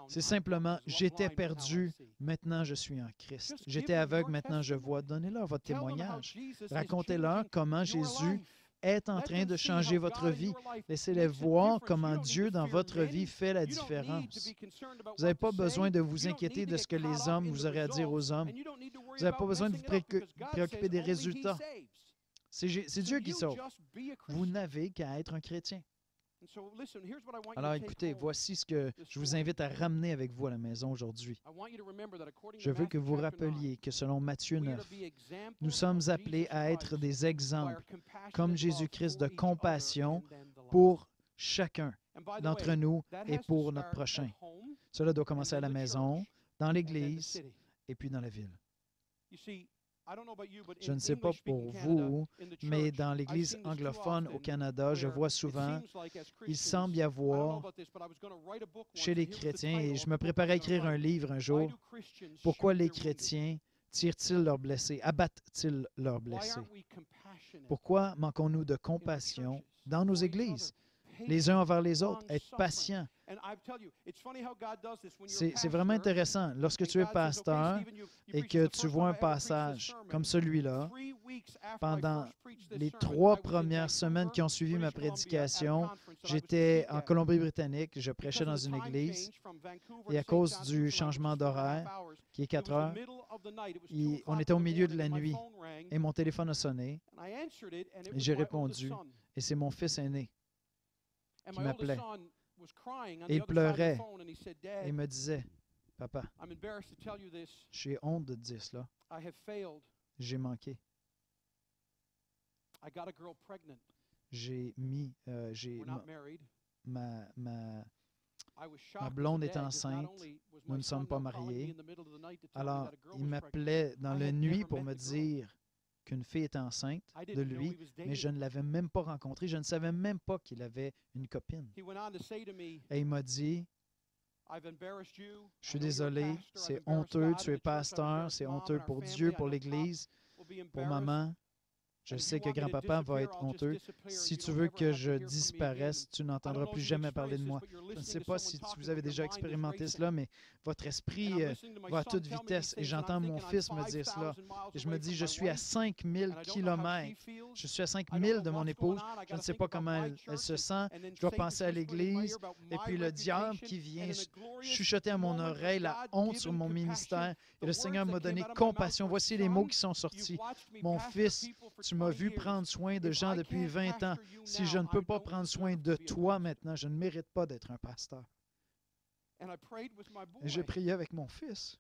C'est simplement, j'étais perdu, maintenant je suis en Christ. J'étais aveugle, maintenant je vois. Donnez-leur votre témoignage. Racontez-leur comment Jésus est en train de changer votre vie. Laissez-les voir comment Dieu dans votre vie fait la différence. Vous n'avez pas besoin de vous inquiéter de ce que les hommes vous auraient à dire aux hommes. Vous n'avez pas besoin de vous préoccuper des résultats. C'est Dieu qui sauve. Vous n'avez qu'à être un chrétien. And so, listen, here's what I want you Alors to take écoutez, home voici ce que this je vous morning. invite à ramener avec vous à la maison aujourd'hui. I want you to remember that according Je to veux que Matthew vous chapter 9, rappeliez que selon Matthieu we are 9, to be examples nous sommes of appelés Jesus à être Christ des by our exemples, compassionate comme love Jésus-Christ, de for each other compassion and then the last. pour chacun And by the d'entre way, nous that et has to pour notre start prochain. at home, Cela doit and commencer à then la the maison, church, dans and then the l'Église city. et puis dans la ville. You see, I don't know about you, but Je in ne sais pas pour English-speaking Canada, vous, in the mais church, dans I've l'Église seen this too anglophone au often, Canada, je where vois it souvent, seems like as il Christians, semble y I don't know avoir about this, but I was going to write a book once, chez and les here's the chrétiens, title et of je the me book I préparais à was going to écrire un write. livre un Why jour. do Christians Pourquoi shoot les their wounded? chrétiens tirent-ils leurs blessés, abattent-ils leurs Why blessés? aren't we compassionate Pourquoi manquons-nous de in our compassion churches dans nos for each églises, other? les uns Patient, envers les autres, être long-suffering. patient? And I tell you, it's funny how God does this when you're a C'est vraiment pastor, intéressant. Lorsque and tu es God says, "Okay, pasteur Stephen, you et preached que the tu first vois time un I ever preached this passage sermon. comme celui-là, 3 weeks after I pendant first preached this les sermon, I 3 was in premières semaines Vancouver, qui ont suivi ma British Columbia, at a prédication, conference that I was to j'étais speak en at. Colombie-Britannique, je prêchais Because dans of une the time église, change from Vancouver et à to cause St. John's, du Newfoundland, changement which is 4.5 d'horaire, hours, qui est it 4 was the heures, middle of the night. It was 2 on o'clock était au in the milieu de morning, la and my nuit, phone rang, et mon téléphone a sonné, and I answered it, and it et was j'ai my oldest répondu, son. et c'est mon fils aîné And qui my oldest m'appelait. son was crying on Et the il other side of the pleurait, phone, and he said, et "Dad, il me disait, « Papa, I'm embarrassed to tell you this. j'ai honte de te dire cela, I have failed. j'ai manqué, I got a girl pregnant. j'ai We're not married. ma I was shocked as a blonde est dad, 'cause not enceinte, only was nous my ne son sommes pas now calling me mariés. in the middle of the night to tell me Alors, that a girl il was m'appelait dans I la had nuit never pour met me the girl. dire qu'une fille était enceinte I de didn't know lui, he was mais je dating. ne l'avais même pas rencontré, je ne savais même pas qu'il avait une copine. He went on to say to me, Et il m'a dit, I've embarrassed you. « Je suis I know you're a désolé, pastor. I've c'est embarrassed honteux, God tu and es the church. I've pasteur, embarrassed c'est Mom and honteux our pour family. Dieu, I pour know l'Église, Pop will be pour embarrassed. maman. Je And if sais you que want me to grand-papa va disappear, être I'll just honteux. disappear. Si You tu don't veux ever que have to je hear from me again. disparaisse, tu I don't n'entendras know plus if you've jamais parler de experienced moi. this, but you're Je ne listening sais to pas someone si talking, vous avez but your déjà mind is expérimenté racing. cela, mais votre And esprit I'm listening to my va à son toute tell me these vitesse. Et things, and j'entends I'm mon thinking I'm fils me dire cela. 5,000 miles Et je me away dis, from je my suis à wife, 5000 and I don't know how she kilomètres. feels. Je suis à I don't 5000 know de mon what's épouse. going on. I Je ne gotta sais think pas about comment my elle church, se sent. and then Je dois Satan's penser à whispering in my l'Église. ear about Et my puis le diable reputation, qui vient and in a glorious chuchoter à mon moment of oreille la honte sur God-given mon ministère. compassion, Et the le Seigneur words m'a that came donné out of my mouth compassion. were, Voici les mots "Son, qui sont you've sortis. watched me Mon pastor fils, people for tu m'as 20 vu years. prendre soin de If gens I depuis can't 20 ans. pastor you Si now, je ne peux I pas don't prendre soin deserve de to be a toi pastor." maintenant, je ne mérite pas d'être un pasteur. And I prayed with my Et j'ai boy, prié avec mon fils.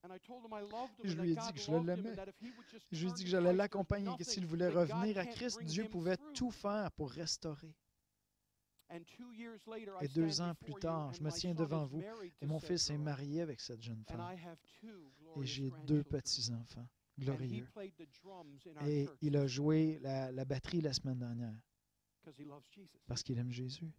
and I told him I loved him, Je and lui ai that dit God que je loved him, l'aimais. and that if he would just Je lui ai turn dit to que j'allais Christ, there's l'accompagner, que nothing s'il voulait that God revenir à can't Christ, bring Dieu him pouvait through. tout faire pour restaurer. And 2 years later, I Et 2 stand ans plus before you, tard, and je me my tiens son devant is vous married et to mon said fils est girl, marié avec cette jeune and I femme. have 2 Et glorious j'ai 2 grandchildren. petits-enfants And he glorieux. played the drums in our Et church il a joué la batterie la semaine dernière 'cause he loves Jesus. parce qu'il aime Jésus.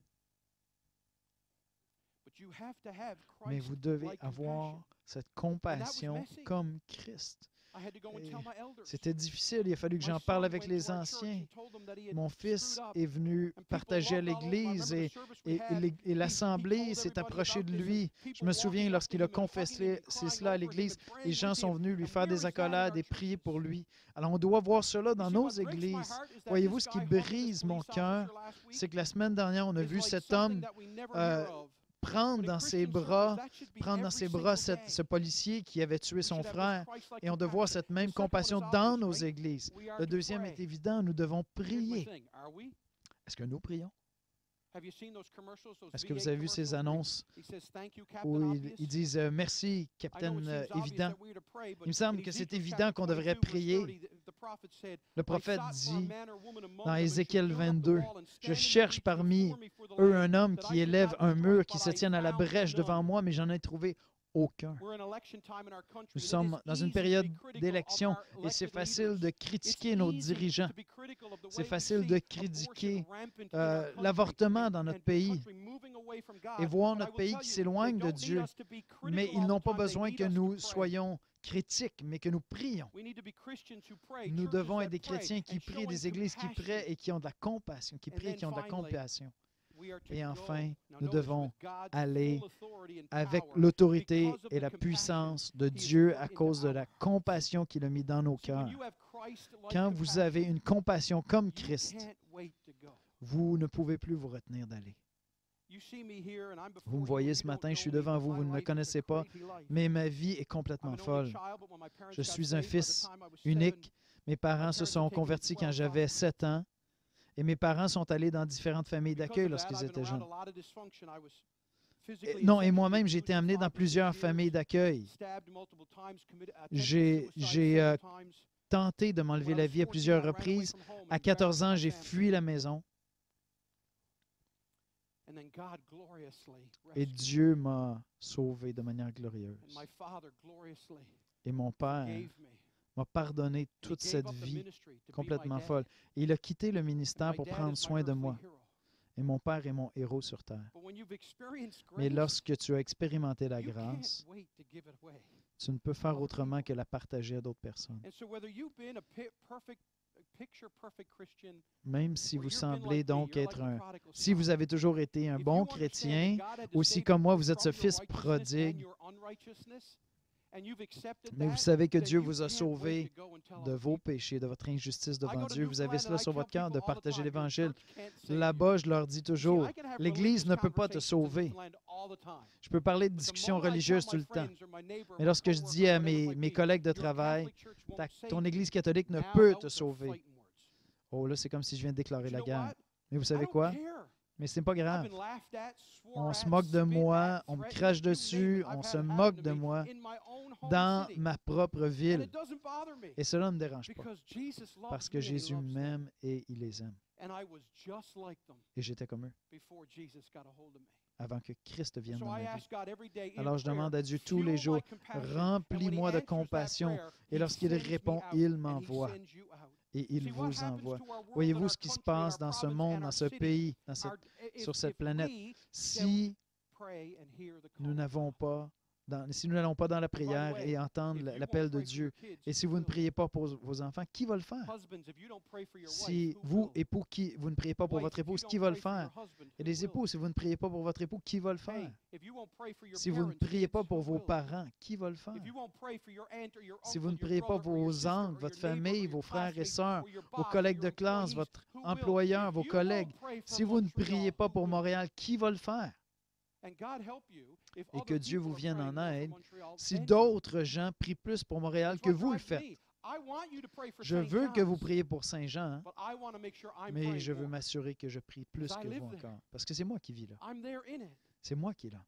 But you have to have Mais vous Christ-like devez compassion. avoir cette compassion messy. comme Christ. I had to go and Et tell my elders. C'était difficile, il a fallu que My j'en son parle avec went les to our church anciens. and told them that he had Mon fils screwed up. est venu And people partager à loved all over. I l'Église remember et, the service we et, had. et l'Assemblée s'est approchée de lui. Je me souviens lorsqu'il a confessé cela à l'Église, les gens sont venus lui faire des accolades et prier pour lui. Alors on doit voir cela dans nos églises. Voyez-vous, ce qui brise mon cœur, c'est que la semaine dernière, on a vu cet homme prendre dans ses bras ce policier qui avait tué son frère, et on doit voir cette même compassion dans nos églises. Le deuxième est évident, nous devons prier. Est-ce que nous prions? Est-ce que vous avez vu ces annonces où ils disent « Merci, Capitaine Évident ». Il me semble que c'est évident qu'on devrait prier. Le prophète dit dans Ézéchiel 22, « Je cherche parmi eux un homme qui élève un mur, qui se tienne à la brèche devant moi, mais j'en ai trouvé aucun. » Nous sommes dans une période d'élection et c'est facile de critiquer nos dirigeants. C'est facile de critiquer l'avortement dans notre pays et voir notre pays qui s'éloigne de Dieu. Mais ils n'ont pas besoin que nous soyons critiques, mais que nous prions. Nous devons être des chrétiens qui prient, des églises qui prient et qui ont de la compassion, qui prient et qui ont de la compassion. Et enfin, nous devons aller avec l'autorité et la puissance de Dieu à cause de la compassion qu'il a mis dans nos cœurs. Quand vous avez une compassion comme Christ, vous ne pouvez plus vous retenir d'aller. Vous me voyez ce matin, je suis devant vous, vous ne me connaissez pas, mais ma vie est complètement folle. Je suis un fils unique. Mes parents se sont convertis quand j'avais 7 ans. Et mes parents sont allés dans différentes familles d'accueil lorsqu'ils étaient jeunes. Non, et moi-même, j'ai été amené dans plusieurs familles d'accueil. J'ai tenté de m'enlever la vie à plusieurs reprises. À 14 ans, j'ai fui la maison. Et Dieu m'a sauvé de manière glorieuse. Et mon Père m'a pardonné toute cette vie complètement folle. Et il a quitté le ministère pour prendre soin de moi. Et mon Père est mon héros sur terre. Mais lorsque tu as expérimenté la grâce, tu ne peux faire autrement que la partager à d'autres personnes. Même si vous semblez donc être si vous avez toujours été un bon chrétien, aussi comme moi, vous êtes ce fils prodigue, mais vous savez que Dieu vous a sauvé de vos péchés, de votre injustice devant Dieu. Vous avez cela sur votre cœur de partager l'Évangile. Là-bas, je leur dis toujours, l'Église ne peut pas te sauver. Je peux parler de discussions religieuses tout le temps. Mais lorsque je dis à mes collègues de travail, ton Église catholique ne peut te sauver. Oh là, c'est comme si je viens de déclarer la guerre. Mais vous savez quoi? Mais ce n'est pas grave. On se moque de moi, on me crache dessus, on se moque de moi dans ma propre ville. Et cela ne me dérange pas, parce que Jésus m'aime et il les aime. Et j'étais comme eux, avant que Christ vienne dans ma vie. Alors je demande à Dieu tous les jours, remplis-moi de compassion. Et lorsqu'il répond, il m'envoie. Et il vous envoie. Voyez-vous ce qui se passe dans ce monde, dans ce pays, sur cette planète? Si nous n'allons pas dans la prière et entendre l'appel de Dieu, et si vous ne priez pas pour vos enfants, qui va le faire? Si vous, époux, vous ne priez pas pour votre épouse, qui va le faire? Et les époux, si vous ne priez pas pour votre époux, qui va le faire? Si vous ne priez pas pour vos parents, qui va le faire? Si vous ne priez pas pour vos oncles, votre famille, vos frères et sœurs, vos collègues de classe, votre employeur, vos collègues, si vous ne priez pas pour Montréal, qui va le faire? Et que Dieu vous vienne en aide si d'autres gens prient plus pour Montréal que vous le faites. Je veux que vous priez pour Saint-Jean, mais je veux m'assurer que je prie plus que vous encore, parce que c'est moi qui vis là. C'est moi qui est là.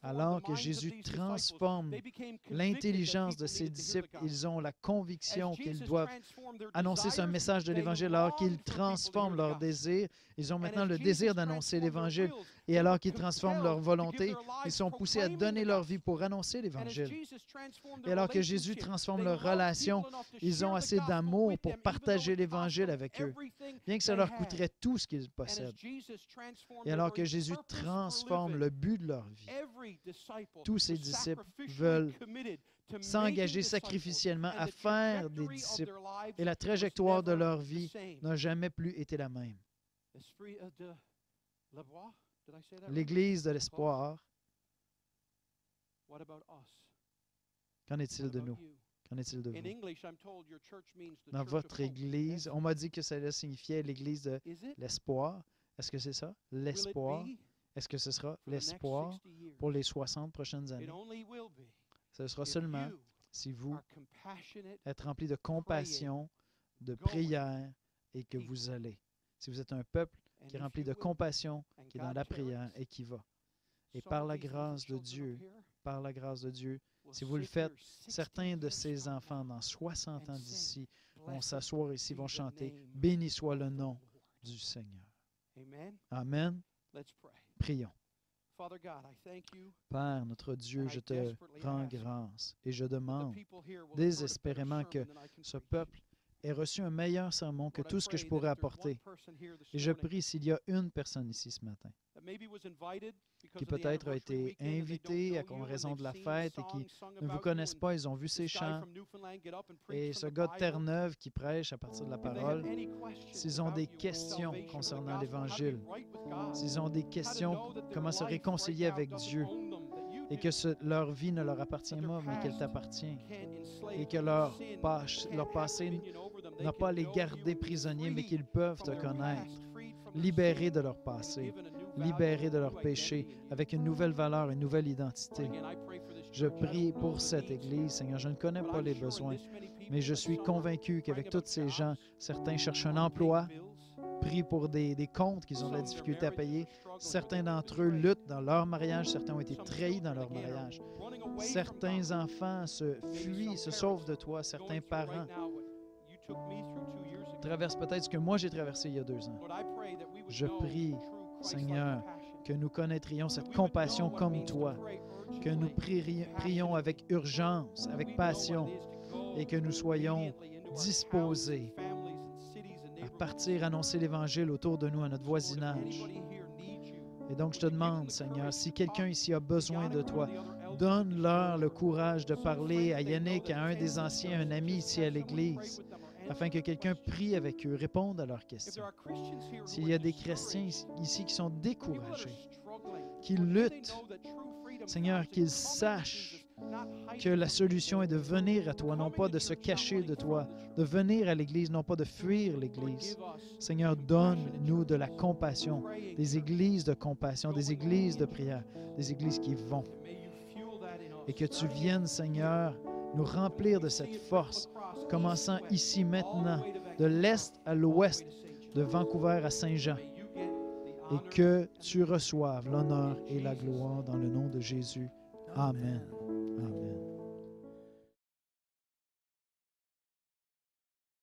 Alors que Jésus transforme l'intelligence de ses disciples, ils ont la conviction qu'ils doivent annoncer ce message de l'Évangile. Alors qu'ils transforment leur désir, ils ont maintenant le désir d'annoncer l'Évangile. Et alors qu'ils transforment leur volonté, ils sont poussés à donner leur vie pour annoncer l'Évangile. Et alors que Jésus transforme leurs relations, ils ont assez d'amour pour partager l'Évangile avec eux, bien que ça leur coûterait tout ce qu'ils possèdent. Et alors que Jésus transforme le but de leur vie, tous ces disciples veulent s'engager sacrificiellement à faire des disciples. Et la trajectoire de leur vie n'a jamais plus été la même. L'Église de l'espoir, qu'en est-il de nous? Qu'en est-il de vous? Dans votre Église, on m'a dit que ça signifiait l'Église de l'espoir. Est-ce que c'est ça? L'espoir? Est-ce que ce sera l'espoir pour les 60 prochaines années? Ce sera seulement si vous êtes rempli de compassion, de prière et que vous allez. Si vous êtes un peuple qui est rempli de compassion, qui est dans la prière et qui va. Et par la grâce de Dieu, si vous le faites, certains de ces enfants dans 60 ans d'ici vont s'asseoir ici, vont chanter « Béni soit le nom du Seigneur ». Amen. Prions. Père, notre Dieu, je te rends grâce et je demande désespérément que ce peuple ait reçu un meilleur sermon que tout ce que je pourrais apporter. Et je prie s'il y a une personne ici ce matin qui peut-être a été invitée en raison de la fête et qui ne vous connaissent pas, ils ont vu ces chants, et ce gars de Terre-Neuve qui prêche à partir de la parole, s'ils ont des questions concernant l'Évangile, s'ils ont des questions comment se réconcilier avec Dieu, et que leur vie ne leur appartient pas, mais qu'elle t'appartient, et que leur passé n'a pas à les garder prisonniers, mais qu'ils peuvent te connaître, libérés de leur passé, libérés de leurs péchés, avec une nouvelle valeur, une nouvelle identité. Je prie pour cette Église, Seigneur. Je ne connais pas les besoins, mais je suis convaincu qu'avec tous ces gens, certains cherchent un emploi, prie pour des comptes qu'ils ont de la difficulté à payer. Certains d'entre eux luttent dans leur mariage. Certains ont été trahis dans leur mariage. Certains enfants se fuient, se sauvent de toi. Certains parents traversent peut-être ce que moi j'ai traversé il y a 2 ans. Je prie, Seigneur, que nous connaîtrions cette compassion comme toi, que nous prions avec urgence, avec passion, et que nous soyons disposés à partir annoncer l'Évangile autour de nous, à notre voisinage. Et donc, je te demande, Seigneur, si quelqu'un ici a besoin de toi, donne-leur le courage de parler à Yannick, à un des anciens, un ami ici à l'Église, afin que quelqu'un prie avec eux, réponde à leurs questions. S'il y a des chrétiens ici qui sont découragés, qui luttent, Seigneur, qu'ils sachent que la solution est de venir à toi, non pas de se cacher de toi, de venir à l'Église, non pas de fuir l'Église. Seigneur, donne-nous de la compassion, des églises de compassion, des églises de prière, des églises qui vont. Et que tu viennes, Seigneur, nous remplir de cette force, commençant ici maintenant, de l'Est à l'Ouest, de Vancouver à Saint-Jean, et que tu reçoives l'honneur et la gloire dans le nom de Jésus. Amen. Amen.